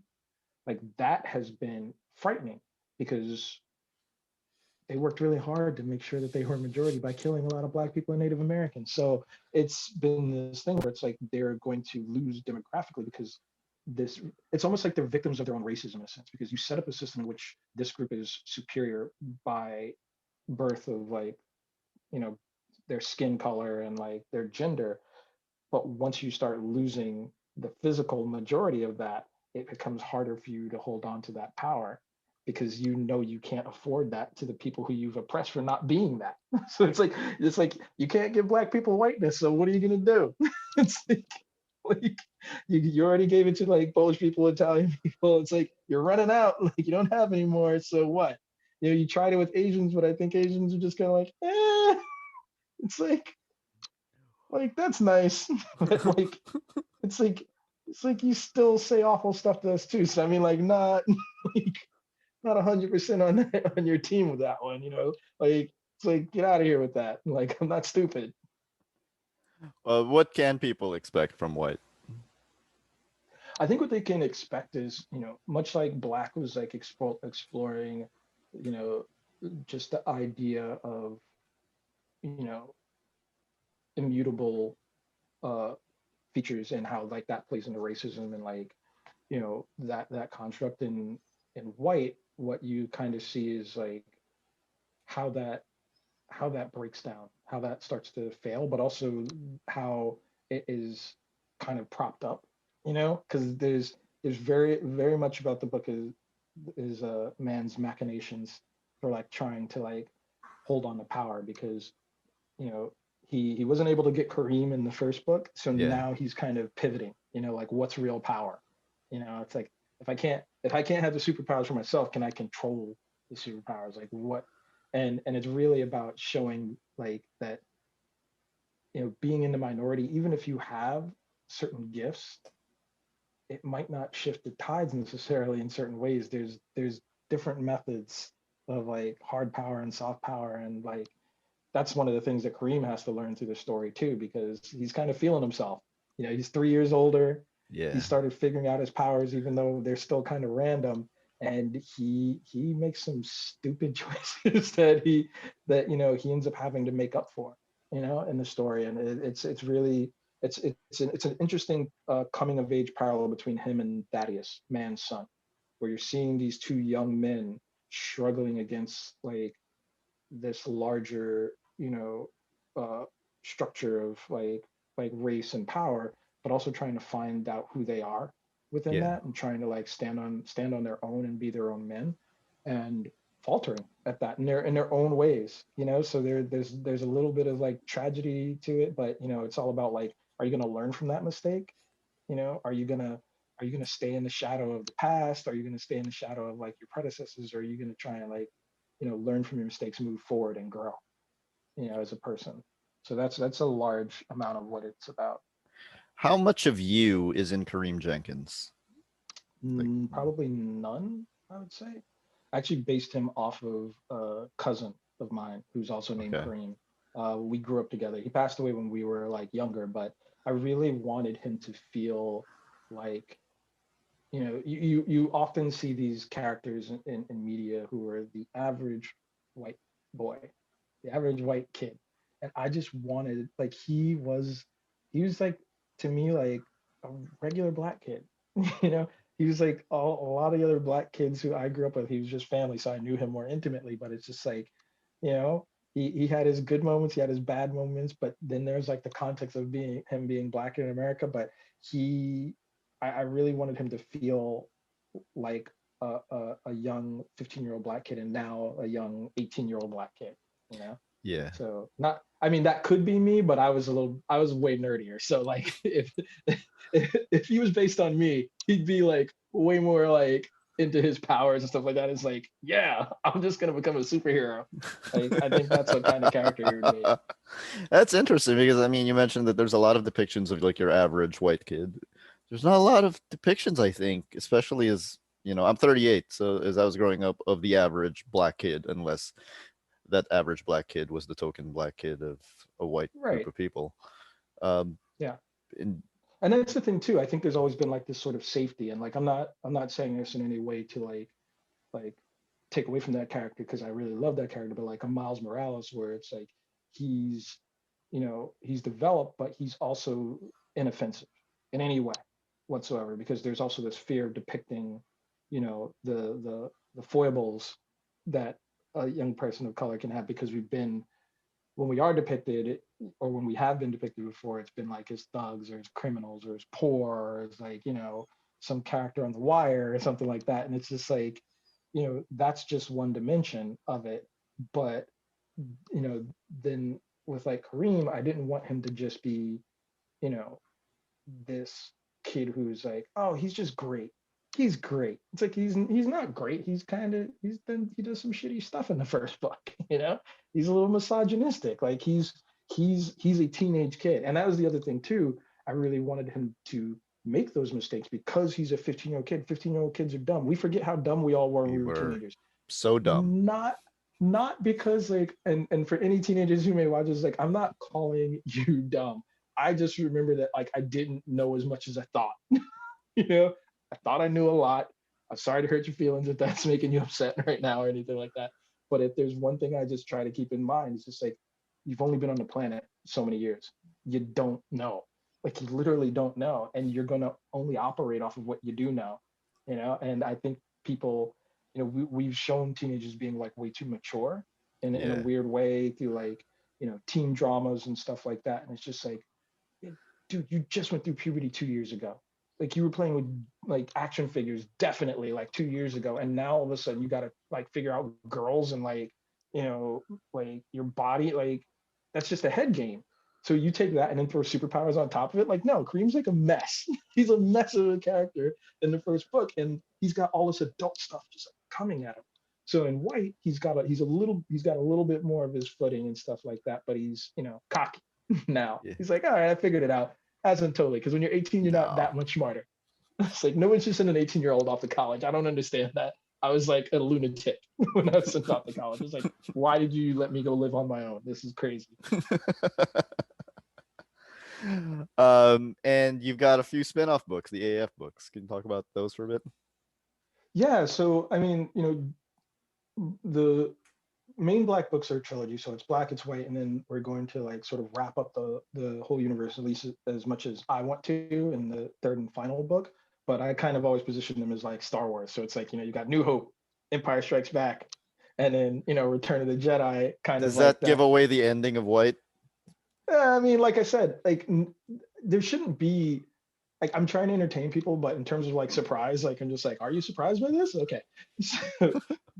Like that has been frightening because they worked really hard to make sure that they were a majority by killing a lot of black people and Native Americans. So it's been this thing where it's like they're going to lose demographically because this it's almost like they're victims of their own racism in a sense, because you set up a system in which this group is superior by birth of like, you know, their skin color and like their gender. But once you start losing the physical majority of that, it becomes harder for you to hold on to that power because you can't afford that to the people who you've oppressed for not being that. So it's like you can't give black people whiteness. So what are you gonna do? It's like you already gave it to like Polish people, Italian people. It's like you're running out. Like you don't have any more. So what? You tried it with Asians, but I think Asians are just kind of like, it's like that's nice, but like it's like it's like you still say awful stuff to us too. So I mean, like not like not 100% on your team with that one. Like it's like get out of here with that. Like I'm not stupid. What can people expect from White? I think what they can expect is much like Black was like exploring, you know, just the idea of you know immutable uh features and how like that plays into racism and like that construct in White. What you kind of see is like how that how that breaks down, how that starts to fail, but also how it is kind of propped up, because there's very much about the book is man's machinations for like trying to like hold on to power, because you know he wasn't able to get Kareem in the first book, so Yeah. now he's kind of pivoting, like what's real power. It's like if I can't have the superpowers for myself, can I control the superpowers? Like what? And it's really about showing like that, being in the minority, even if you have certain gifts, it might not shift the tides necessarily in certain ways. There's different methods of like hard power and soft power, and like that's one of the things that Kareem has to learn through the story too, because he's kind of feeling himself. He's 3 years older. He Yeah. started figuring out his powers, even though they're still kind of random. And he makes some stupid choices that he ends up having to make up for, in the story. And it's really it's an interesting coming of age parallel between him and Thaddeus, man's son, where you're seeing these two young men struggling against like this larger, uh, structure of like race and power, but also trying to find out who they are within Yeah. that and trying to like stand on their own and be their own men, and faltering at that in their own ways. So there's a little bit of like tragedy to it, but it's all about like, are you going to learn from that mistake? Are you going to stay in the shadow of the past? Are you going to stay in the shadow of like your predecessors? Or are you going to try and like learn from your mistakes, move forward, and grow, as a person? So that's a large amount of what it's about. How much of you is in Kareem Jenkins? Like, Probably none, I would say. I actually based him off of a cousin of mine who's also named okay. Kareem. We grew up together. He passed away when we were like younger, but I really wanted him to feel like, you often see these characters in media who are the average white boy, the average white kid. And I just wanted, like, he was like, to me, like a regular black kid. you know, he was like a lot of the other black kids who I grew up with. He was just family, so I knew him more intimately. But it's just like, you know, he had his good moments, he had his bad moments, but then there's like the context of being black in America. But he, I really wanted him to feel like a young 15-year-old black kid, and now a young 18-year-old black kid, you know? Yeah. So not, I mean, that could be me, but I was way nerdier. So like if he was based on me, he'd be like way more like into his powers and stuff like that. It's like, yeah, I'm just gonna become a superhero. Like I think that's what kind of character he would be. That's interesting because I mean, you mentioned that there's a lot of depictions of like your average white kid. There's not a lot of depictions, I think, especially as I'm 38, so as I was growing up, of the average black kid, unless that average black kid was the token black kid of a white group Right. of people. Um, Yeah. and And that's the thing too. I think there's always been like this sort of safety, and like I'm not saying this in any way to like take away from that character because I really love that character, but like a Miles Morales where it's like he's he's developed, but he's also inoffensive in any way whatsoever because there's also this fear of depicting, the foibles that a young person of color can have because we've been when we are depicted or when we have been depicted before, it's been like as thugs or as criminals or as poor or as like, some character on the wire or something like that. And it's just like, that's just one dimension of it. But, then with like Kareem, I didn't want him to just be, you know, this kid who's like, oh, he's just great. He's great. It's like he's not great. He does some shitty stuff in the first book. He's a little misogynistic. Like he's a teenage kid, and that was the other thing too. I really wanted him to make those mistakes because he's a 15-year-old kid. 15-year-old kids are dumb. We forget how dumb we all were when we we were were teenagers. so dumb. Not because like and for any teenagers who may watch this, like I'm not calling you dumb. I just remember that like I didn't know as much as I thought. you know, I thought I knew a lot. I'm sorry to hurt your feelings if that's making you upset right now or anything like that. But if there's one thing I just try to keep in mind, it's just like you've only been on the planet so many years. You don't know. Like you literally don't know. And you're gonna only operate off of what you do know. And I think people, we've shown teenagers being like way too mature in a Yeah, weird way through like, teen dramas and stuff like that. And it's just like dude, you just went through puberty 2 years ago. Like you were playing with like action figures definitely like 2 years ago. And now all of a sudden you gotta like figure out girls and like, like your body, like that's just a head game. So you take that and then throw superpowers on top of it. Like, no, Kareem's like a mess. He's a mess of a character in the first book, and he's got all this adult stuff just like coming at him. So in White, he's got a little bit more of his footing and stuff like that, but he's cocky now. yeah. He's like, all right, I figured it out. Hasn't totally, because when you're 18, you're not No. that much smarter. It's like no one's just send an 18-year-old off to college. I don't understand that. I was like a lunatic when I was sent off to college. It's like, why did you let me go live on my own? This is crazy. And you've got a few spin-off books, the AF books. Can you talk about those for a bit? Yeah, so I mean, the main Black books are a trilogy, so it's Black, it's White, and then we're going to like sort of wrap up the whole universe at least as much as I want to in the third and final book. But I kind of always position them as like Star Wars. So it's like you got New Hope, Empire Strikes Back, and then Return of the Jedi, kind of Does like that give that. away the ending of White? I mean, like I said, like there shouldn't be like I'm trying to entertain people, but in terms of like surprise, like I'm just like, are you surprised by this? Okay.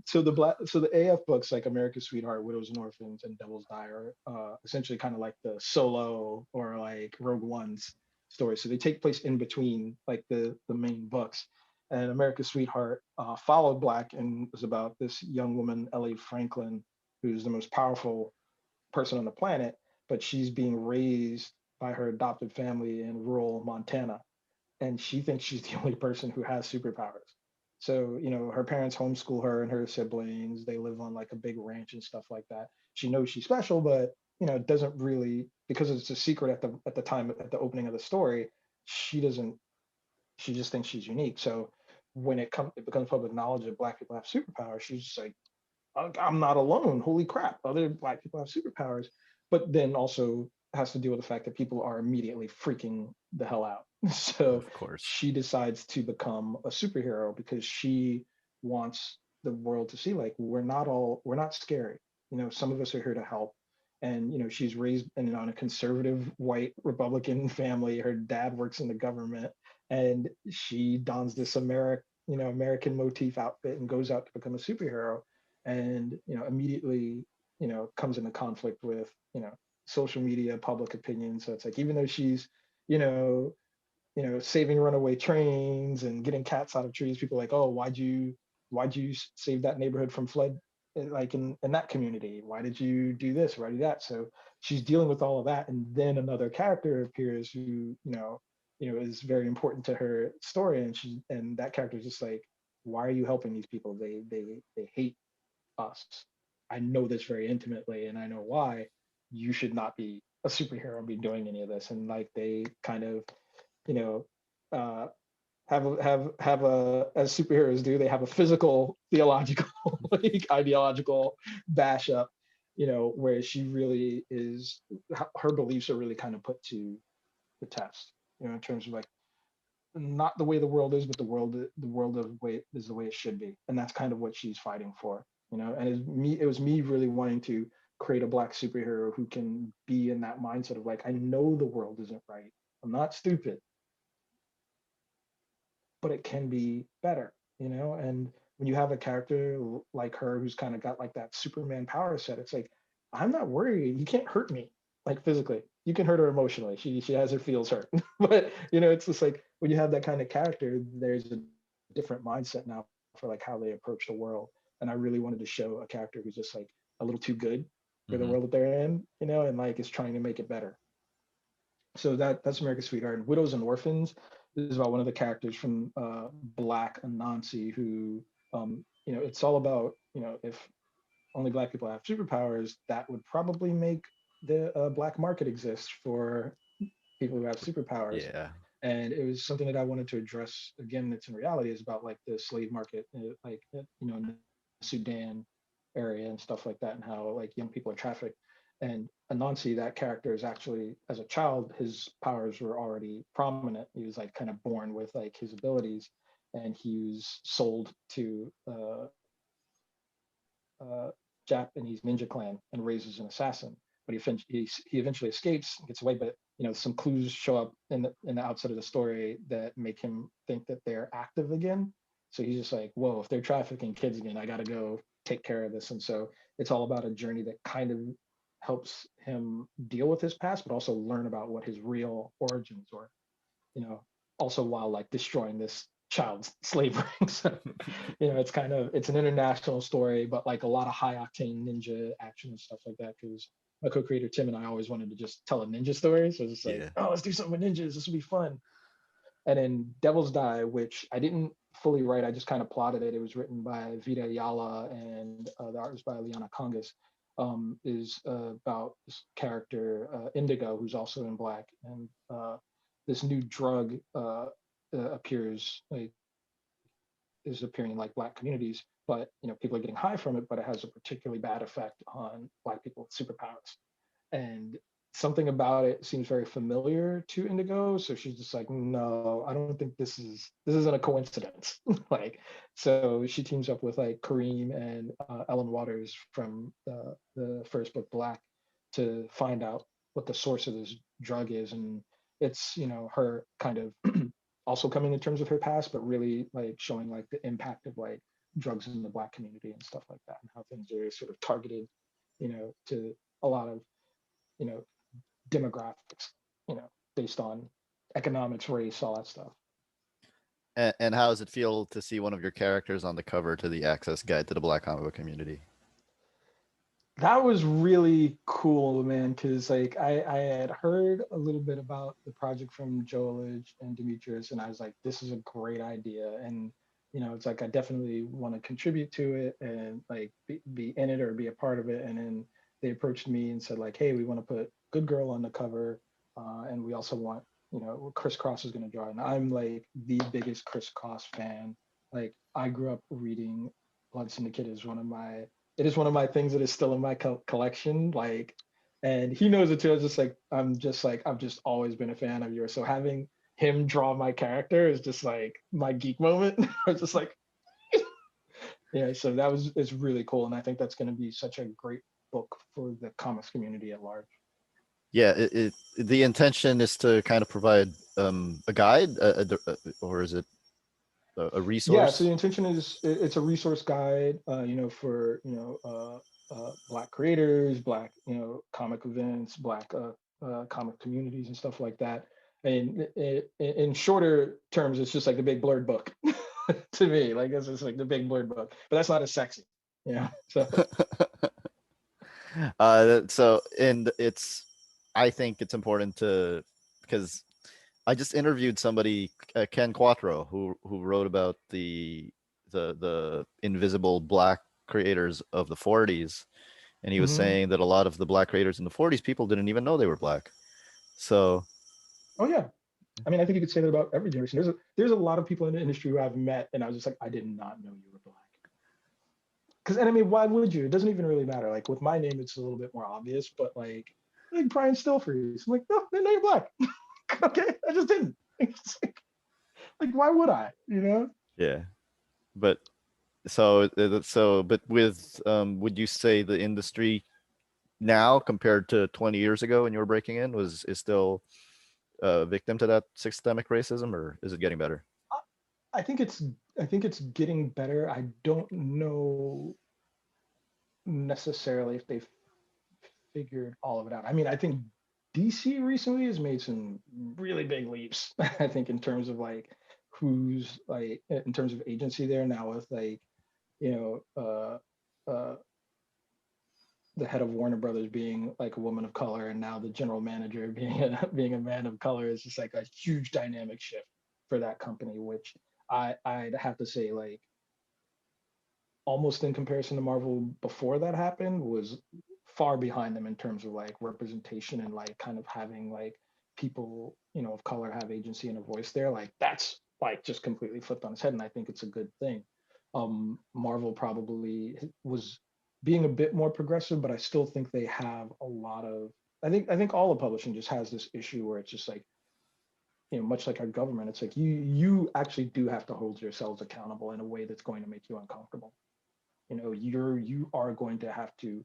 So the AF books like America's Sweetheart, Widows and Orphans, and Devil's Dyer, essentially kind of like the Solo or like Rogue One's story. So they take place in between like the main books. And America's Sweetheart followed Black and was about this young woman, Ellie Franklin, who's the most powerful person on the planet, but she's being raised by her adopted family in rural Montana, and she thinks she's the only person who has superpowers. So, her parents homeschool her and her siblings. They live on like a big ranch and stuff like that. She knows she's special, but it doesn't really because it's a secret at the time at the opening of the story. She doesn't. She just thinks she's unique. So when it becomes public knowledge that Black people have superpowers, she's just like, I'm not alone. Holy crap, other Black people have superpowers. But then also has to deal with the fact that people are immediately freaking the hell out. So Of course. she decides to become a superhero because she wants the world to see like we're not scary. Some of us are here to help. And she's raised in a conservative white Republican family. Her dad works in the government, and she dons this American motif outfit and goes out to become a superhero and immediately comes into conflict with social media public opinion. So it's like even though she's you know saving runaway trains and getting cats out of trees, people are like, oh, why'd you save that neighborhood from flood, like in that community? Why did you do this? Why do that? So she's dealing with all of that, and then another character appears who is very important to her story, and that character is just like, why are you helping these people? They hate us. I know this very intimately, and I know why. You should not be a superhero and be doing any of this. And like they kind of, you know, uh, have a as superheroes do. They have a physical, theological, like ideological bash up, where she really is. Her beliefs are really kind of put to the test, in terms of like not the way the world is, but the world of way is the way it should be, and that's kind of what she's fighting for. And it was me really wanting to create a black superhero who can be in that mindset of like, I know the world isn't right. I'm not stupid, but it can be better. And when you have a character like her who's kind of got like that Superman power set, it's like, I'm not worried. You can't hurt me like physically. You can hurt her emotionally. She has her feels hurt. But it's just like when you have that kind of character, there's a different mindset now for like how they approach the world. And I really wanted to show a character who's just like a little too good for the Hmm. world that they're in, and like is trying to make it better. So that's America's Sweetheart. Widows and Orphans is about one of the characters from Black Anansi who, it's all about, if only Black people have superpowers, that would probably make the black market exist for people who have superpowers. Yeah. And it was something that I wanted to address again. That's in reality is about like the slave market, like in the Sudan area and stuff like that, and how like young people are trafficked. And Anansi, that character, is actually as a child, his powers were already prominent. He was like kind of born with like his abilities, and he was sold to Japanese ninja clan and raised as an assassin. But he eventually escapes, gets away. But some clues show up in the outside of the story that make him think that they're active again. So he's just like, whoa, if they're trafficking kids again, I got to go take care of this. And so it's all about a journey that kind of helps him deal with his past, but also learn about what his real origins were. You know, Also while like destroying this child's slavery. So it's an international story, but like a lot of high octane ninja action and stuff like that. Because my co-creator Tim and I always wanted to just tell a ninja story, so it's like, Yeah. oh, let's do something with ninjas. This will be fun. And then Devil's Die, which I didn't fully write, I just kind of plotted it. It was written by Vida Ayala, and the art was by Liana Congas. Is about this character Indigo, who's also in Black, and this new drug appears like is appearing in like Black communities, but people are getting high from it, but it has a particularly bad effect on Black people with superpowers. And something about it seems very familiar to Indigo, so she's just like, no, I don't think this isn't a coincidence. Like, so she teams up with like Kareem and Ellen Waters from the first book Black to find out what the source of this drug is. And it's her kind of also coming in terms of her past, but really like showing like the impact of like drugs in the Black community and stuff like that, and how things are sort of targeted to a lot of you know demographics, based on economics, race, all that stuff. And how does it feel to see one of your characters on the cover to the Access Guide to the Black comic book community? That was really cool, man, because like I had heard a little bit about the project from Joel and Demetrius, and I was like, this is a great idea. And it's like I definitely want to contribute to it and like be in it or be a part of it. And then they approached me and said like, hey, we want to put Good Girl on the cover, and we also want Chris Cross is going to draw it. And I'm like the biggest Chris Cross fan. Like I grew up reading Blood Syndicate is one of my it is one of my things that is still in my collection. Like, and he knows it too. I've just always been a fan of yours. So having him draw my character is just like my geek moment. I was just like, yeah. So it's really cool, and I think that's going to be such a great book for the comics community at large. Yeah, the intention is to kind of provide a guide, or is it a Yeah, so the resource? intention is it's a resource guide, for Black creators, Black comic events, Black comic communities, and stuff like that. And in shorter terms, it's just like the big blurred book to me. Like it's just like the big blurred book, but that's not as sexy, So So, and I think it's important to, because I just interviewed somebody, Ken Quattro, who wrote about the the invisible black creators of the 40s, and he was Hmm. saying that a lot of the black creators in the 40s, people didn't even know they were black. So Oh yeah. I mean, I think you could say that about every generation. There's a lot of people in the industry who I've met, and I was just like, I did not know you were black. Because, and I mean, why would you? It doesn't even really matter. Like with my name, it's a little bit more obvious, but like Brian Stilfreeze, I'm like, no, they know you're black. Okay, I just didn't. It's like, why would I? You know? yeah, but but with would you say the industry now compared to 20 years ago when you were breaking in was is still a victim to that systemic racism, or is it getting better? I think it's I think it's getting better. I don't know necessarily if they've figured all of it out. I mean, I think DC recently has made some really big leaps. I think in terms of like who's like in terms of agency there now with like you uh the head of Warner Brothers being like a woman of color, and now the general manager being being a man of color is just like a huge dynamic shift for that company, which I'd have to say like almost in comparison to Marvel before that happened was far behind them in terms of like representation and like kind of having like people of color have agency and a voice there. Like that's like just completely flipped on its head, and I think it's a good thing. Marvel probably was being a bit more progressive, but I still think they have a lot of. I think all of publishing just has this issue where it's just like much like our government, it's like you actually do have to hold yourselves accountable in a way that's going to make you uncomfortable. You are going to have to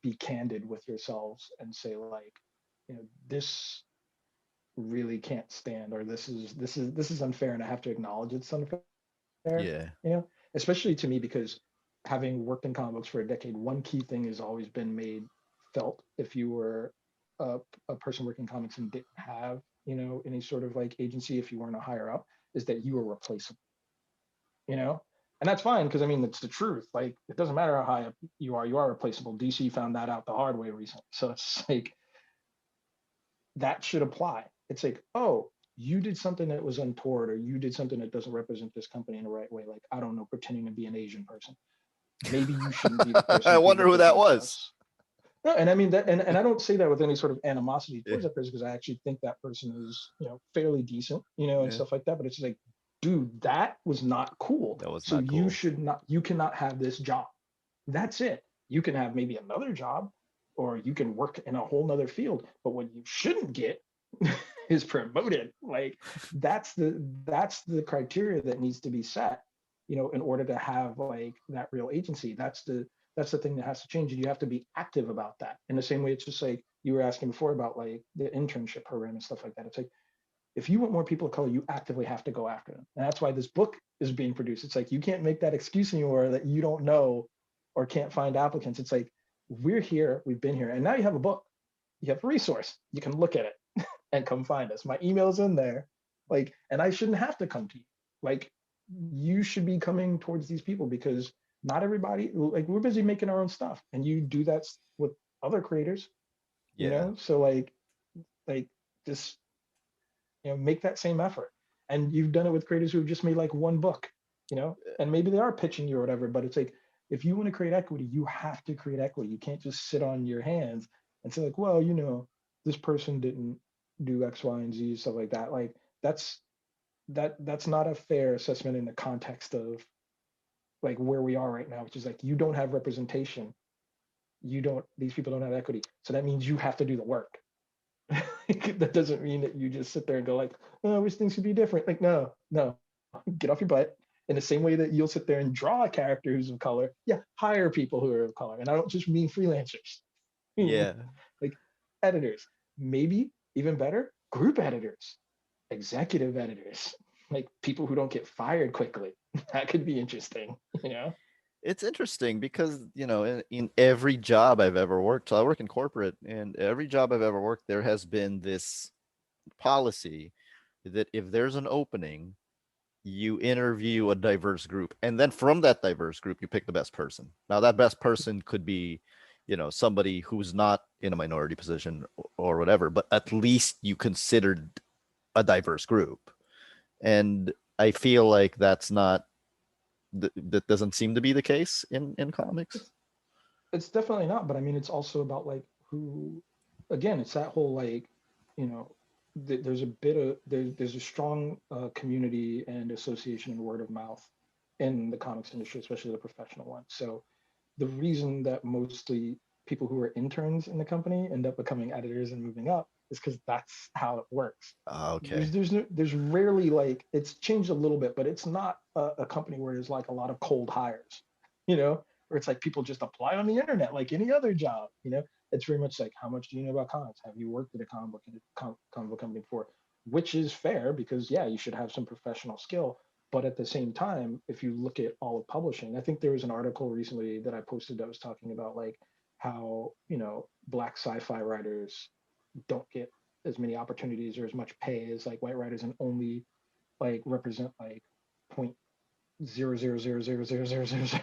be candid with yourselves and say like this really can't stand, or this is unfair, and I have to acknowledge it's unfair. Yeah, Especially to me, because having worked in comic books for a decade, one key thing has always been made felt if you were a, a person working comics and didn't have any sort of like agency, if you weren't a higher up, is that you were replaceable. you know and that's fine, because I mean it's the truth. Like it doesn't matter how high up you are replaceable. DC found that out the hard way recently, so it's like that should apply. It's like, oh, you did something that was untoward, or you did something that doesn't represent this company in the right way, like I don't know, pretending to be an Asian person. Maybe you shouldn't be the I person who wonder who that represents was. us. No, and I mean that, and I don't say that with any sort of animosity Yeah, towards that person, because I actually think that person is, fairly decent, and yeah, stuff like that. But it's just like, dude, that was not cool. that was So not cool. you cannot have this job. That's it. You can have maybe another job, or you can work in a whole nother field. But what you shouldn't get is promoted. Like that's the criteria that needs to be set, in order to have like that real agency. That's the thing that has to change, and you have to be active about that. In the same way, it's just like you were asking before about like the internship program and stuff like that. It's like if you want more people of color, you actively have to go after them. And that's why this book is being produced. It's like you can't make that excuse anymore that you don't know or can't find applicants. It's like we're here, we've been here, and now you have a book, you have a resource, you can look at it and come find us. My email's in there, like, and I shouldn't have to come to you. Like, you should be coming towards these people, because not everybody, like, we're busy making our own stuff, and you do that with other creators, Yeah, So like just make that same effort. And you've done it with creators who've just made like one book, and maybe they are pitching you or whatever, but it's like if you want to create equity, you have to create equity. You can't just sit on your hands and say like, well, this person didn't do X, Y, and Z, stuff like that. Like that's that's not a fair assessment in the context of like where we are right now, which is like you don't have representation. These people don't have equity. So that means you have to do the work. That doesn't mean that you just sit there and go like, oh, I wish things could be different. Like, no, get off your butt. In the same way that you'll sit there and draw a character who's of color, yeah, hire people who are of color. And I don't just mean freelancers. I mean, yeah. like editors, maybe even better, group editors, executive editors, like people who don't get fired quickly. That could be interesting. It's interesting because in every job I've ever worked, so I work in corporate, and every job I've ever worked, there has been this policy that if there's an opening, you interview a diverse group, and then from that diverse group, you pick the best person. Now, that best person could be, somebody who's not in a minority position or whatever, but at least you considered a diverse group. And I feel like that's not that doesn't seem to be the case in comics. It's it's definitely not, but I mean, it's also about like who, again, it's that whole like, you know, there's a bit of there's a strong community and association and word of mouth in the comics industry, especially the professional one. So the reason that mostly people who are interns in the company end up becoming editors and moving up is because that's how it works. Okay. There's rarely, like, it's changed a little bit, but it's not a company where there's like a lot of cold hires, you know, where it's like people just apply on the internet like any other job, you know. It's very much like, how much do you know about comics? Have you worked at a comic book company before? Which is fair because yeah, you should have some professional skill. But at the same time, if you look at all of publishing, I think there was an article recently that I posted that was talking about like how, you know, black sci-fi writers don't get as many opportunities or as much pay as like white writers, and only like represent like point zero zero zero zero zero zero zero zero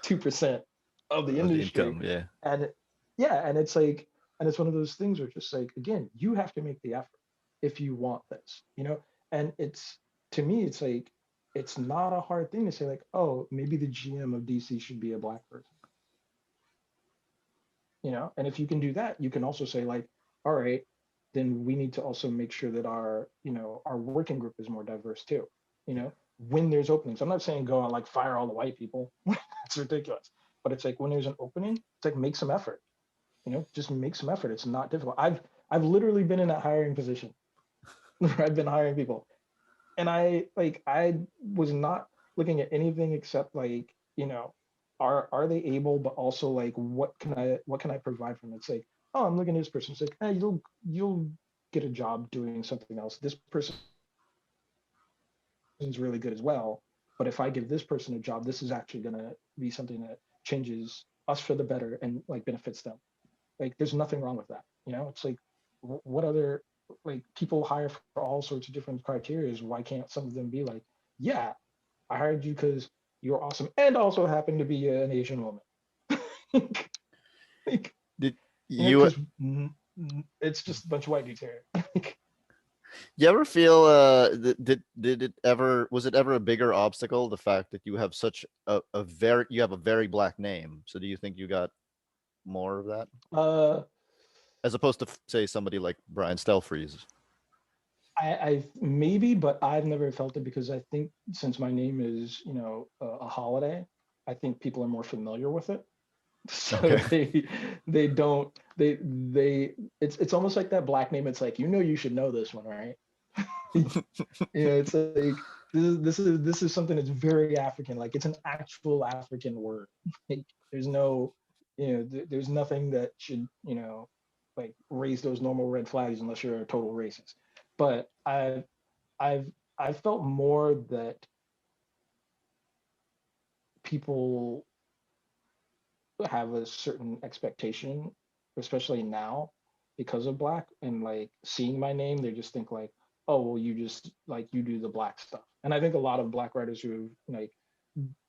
2% of the Of the industry. income, yeah. And yeah, and it's like, and it's one of those things where just like, again, you have to make the effort if you want this, you know. And it's, to me, it's like, it's not a hard thing to say like, oh, maybe the GM of DC should be a black person, you know. And if you can do that, you can also say like, all right, then we need to also make sure that our, you know, our working group is more diverse too, you know, when there's openings. I'm not saying go and like fire all the white people. It's ridiculous. But it's like when there's an opening, it's like make some effort, you know, just make some effort. It's not difficult. I've literally been in that hiring position where I've been hiring people, and I was not looking at anything except like, you know, are they able, but also like what can I provide for them? It's like, oh, I'm looking at this person. It's like, hey, you'll get a job doing something else. This person's really good as well. But if I give this person a job, this is actually gonna be something that changes us for the better and like benefits them. Like there's nothing wrong with that. You know, it's like what other, like people hire for all sorts of different criterias. Why can't some of them be like, yeah, I hired you because you're awesome and also happen to be an Asian woman. Like, Did you know, you because it's just a bunch of white dudes here. you ever feel did it ever was it ever a bigger obstacle, the fact that you have such a very you have a very black name? So do you think you got more of that uh, as opposed to say somebody like Brian Stelfreeze? I maybe, but I've never felt it because I think since my name is, you know, a holiday, I think people are more familiar with it. So Okay. they don't they it's almost like that black name. It's like, you know, you should know this one, right? You know, it's like this is something that's very African. Like it's an actual African word. Like there's no, you know, there's nothing that should, you know, like raise those normal red flags unless you're a total racist. But I've I've felt more that people have a certain expectation, especially now because of black, and like seeing my name, they just think like, oh, well, you just like you do the black stuff. And I think a lot of black writers who've like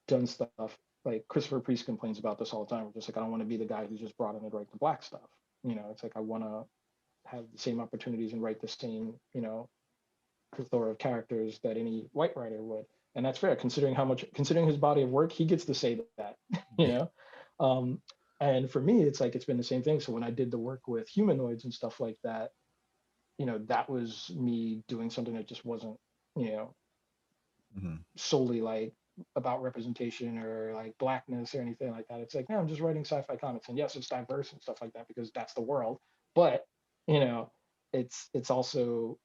done stuff, like Christopher Priest complains about this all the time. We're just like, I don't want to be the guy who's just brought in to write the black stuff. You know, it's like I want to have the same opportunities and write the same, you know, plethora of characters that any white writer would. And that's fair considering how much, considering his body of work, he gets to say that, you know. um, and for me, it's like it's been the same thing. So when I did the work with humanoids and stuff like that, you know, that was me doing something that just wasn't, you know, Mhm. solely like about representation or like blackness or anything like that. It's like, no, I'm just writing sci-fi comics, and yes, it's diverse and stuff like that because that's the world. But you know, it's also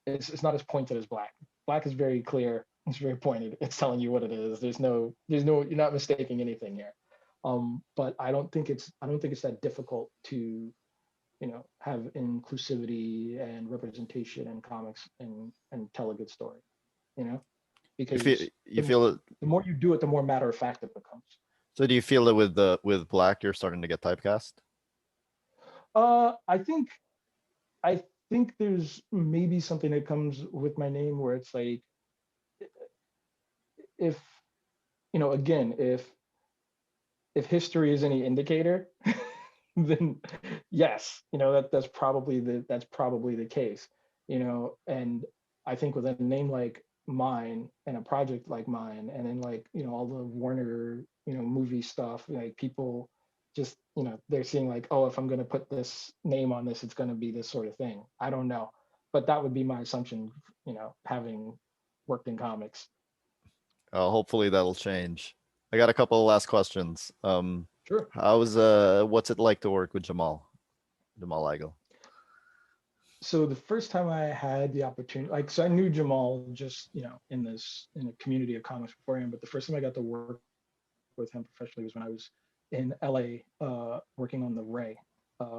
it's not as pointed as black. Black is very clear. It's very pointed. It's telling you what it is. There's no you're not mistaking anything here. But I don't think it's that difficult to, you know, have inclusivity and representation in comics and tell a good story. You know, You feel because you feel it. the more you do it, the more matter of fact it becomes. So do you feel that with black you're starting to get typecast? I think I think there's maybe something that comes with my name where it's like, if, you know, again, if history is any indicator, then yes, you know, that's probably the case, you know. And I think with a name like mine and a project like mine, and then like all the Warner movie stuff, like people just they're seeing like, oh, if I'm going to put this name on this, it's going to be this sort of thing. I don't know, but that would be my assumption, having worked in comics. Hopefully that'll change. I got a couple of last questions. Sure. What's it like to work with Jamal Igle? So the first time I had the opportunity, like, so I knew Jamal just in a community of comics beforehand, but the first time I got to work with him professionally was when I was in LA, working on the Ray,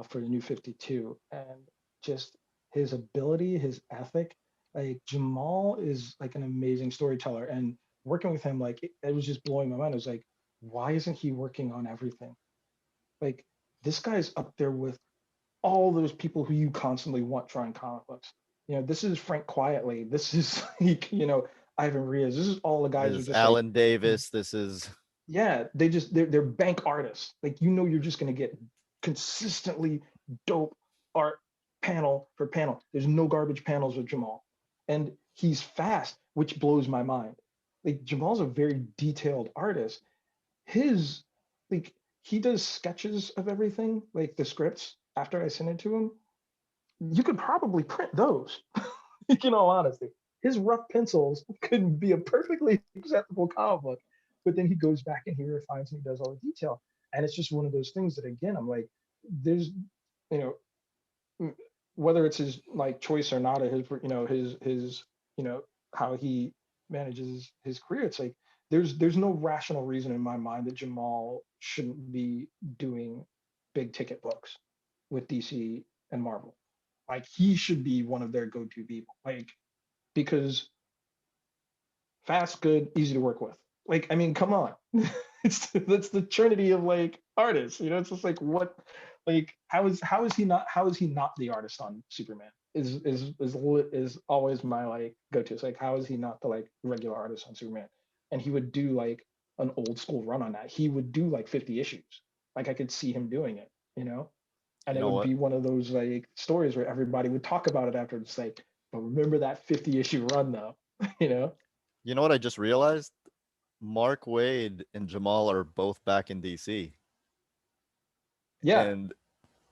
for the New 52. And just his ability, his ethic, like Jamal is like an amazing storyteller. And working with him, like it was just blowing my mind. It was like, why isn't he working on everything? Like, this guy's up there with all those people who you constantly want drawing comic books. This is Frank Quietly. This is like, Ivan Riaz. This is all the guys who are Is just like, Alan Davis? This is yeah, they're bank artists. Like, you're just gonna get consistently dope art panel for panel. There's no garbage panels with Jamal. And he's fast, which blows my mind. Like, Jamal's a very detailed artist. His like he does sketches of everything, like the scripts after I send it to him. You could probably print those, in all honesty. His rough pencils could be a perfectly acceptable comic book, but then he goes back and he refines and he does all the detail. And it's just one of those things that, again, I'm like, there's, you know, whether it's his like choice or not, or his how he manages his career. It's like there's no rational reason in my mind that Jamal shouldn't be doing big ticket books with DC and Marvel. Like, he should be one of their go-to people. Like, because fast, good, easy to work with. Like, I mean, come on. That's the trinity of like artists. It's just like, what, like, how is he not the artist on Superman? Is always my like go-to. It's like, how is he not the like regular artist on Superman? And he would do like an old school run on that. He would do like 50 issues. Like, I could see him doing it. And you it know would what? be one of those like stories where everybody would talk about it after. It's like, but remember that 50 issue run though. you know You know what I just realized? Mark Wade and Jamal are both back in DC, yeah, and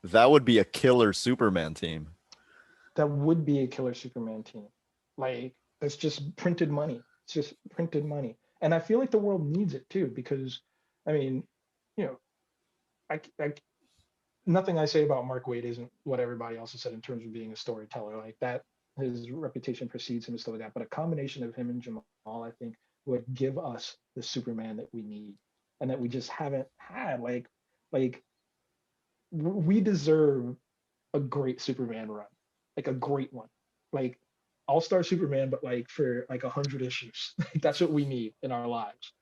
that would be a killer Superman team. that would be a killer Superman team. Like, that's just printed money. It's just printed money. And I feel like the world needs it too, because I mean, you know, I nothing I say about Mark Wade isn't what everybody else has said in terms of being a storyteller. Like that, his reputation precedes him and stuff like that. But a combination of him and Jamal, I think, would give us the Superman that we need and that we just haven't had. Like we deserve a great Superman run, like a great one, like All-Star Superman, but like for like 100 issues. That's what we need in our lives,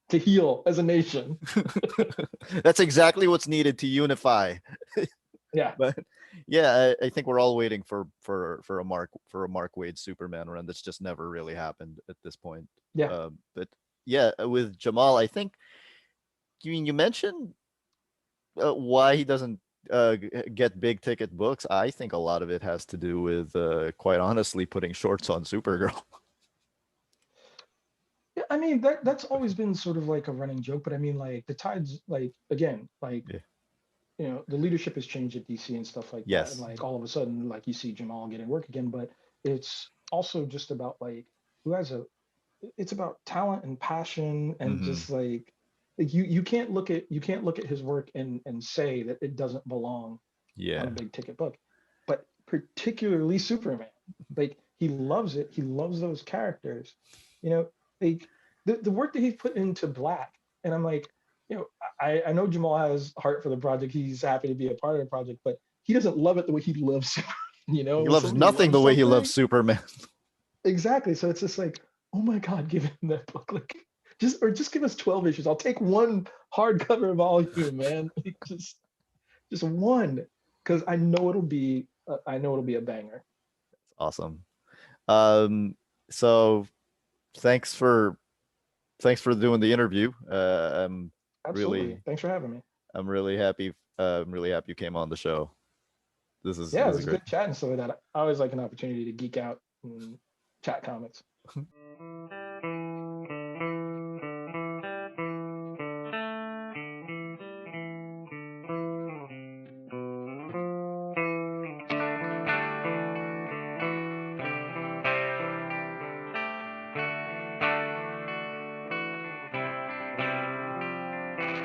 to heal as a nation. That's exactly what's needed to unify. Yeah, But yeah, I think we're all waiting for a Mark Wade Superman run that's just never really happened at this point. yeah. But yeah, with Jamal, I think you mentioned why he doesn't get big ticket books. I think a lot of it has to do with, quite honestly, putting shorts on Supergirl. Yeah, I mean that's always been sort of like a running joke, but I mean, like, the tides, like, again, like, Yeah. the leadership has changed at DC and stuff like that, and Yes. like all of a sudden, like, you see Jamal getting work again, but it's also just about like who has a it's about talent and passion, and Hmm. just like you can't look at his work and say that it doesn't belong on a Yeah. big ticket book. But particularly Superman, like, he loves it. He loves those characters. You know, like the work that he's put into Black, and I'm like, I know Jamal has heart for the project. He's happy to be a part of the project, but he doesn't love it the way he loves. He When loves somebody nothing loves the way he loves something, Superman. exactly. So it's just like, oh my God, give him that book. Like, just give us 12 issues. I'll take one hardcover volume, man. Like, just one, because I know it'll be a banger. Awesome. Um, so thanks for thanks for doing the interview. Absolutely. Really Thanks for having me. I'm really happy. I'm really happy you came on the show. Yeah, it This is was great. good chatting. So that I always like an opportunity to geek out and chat comics.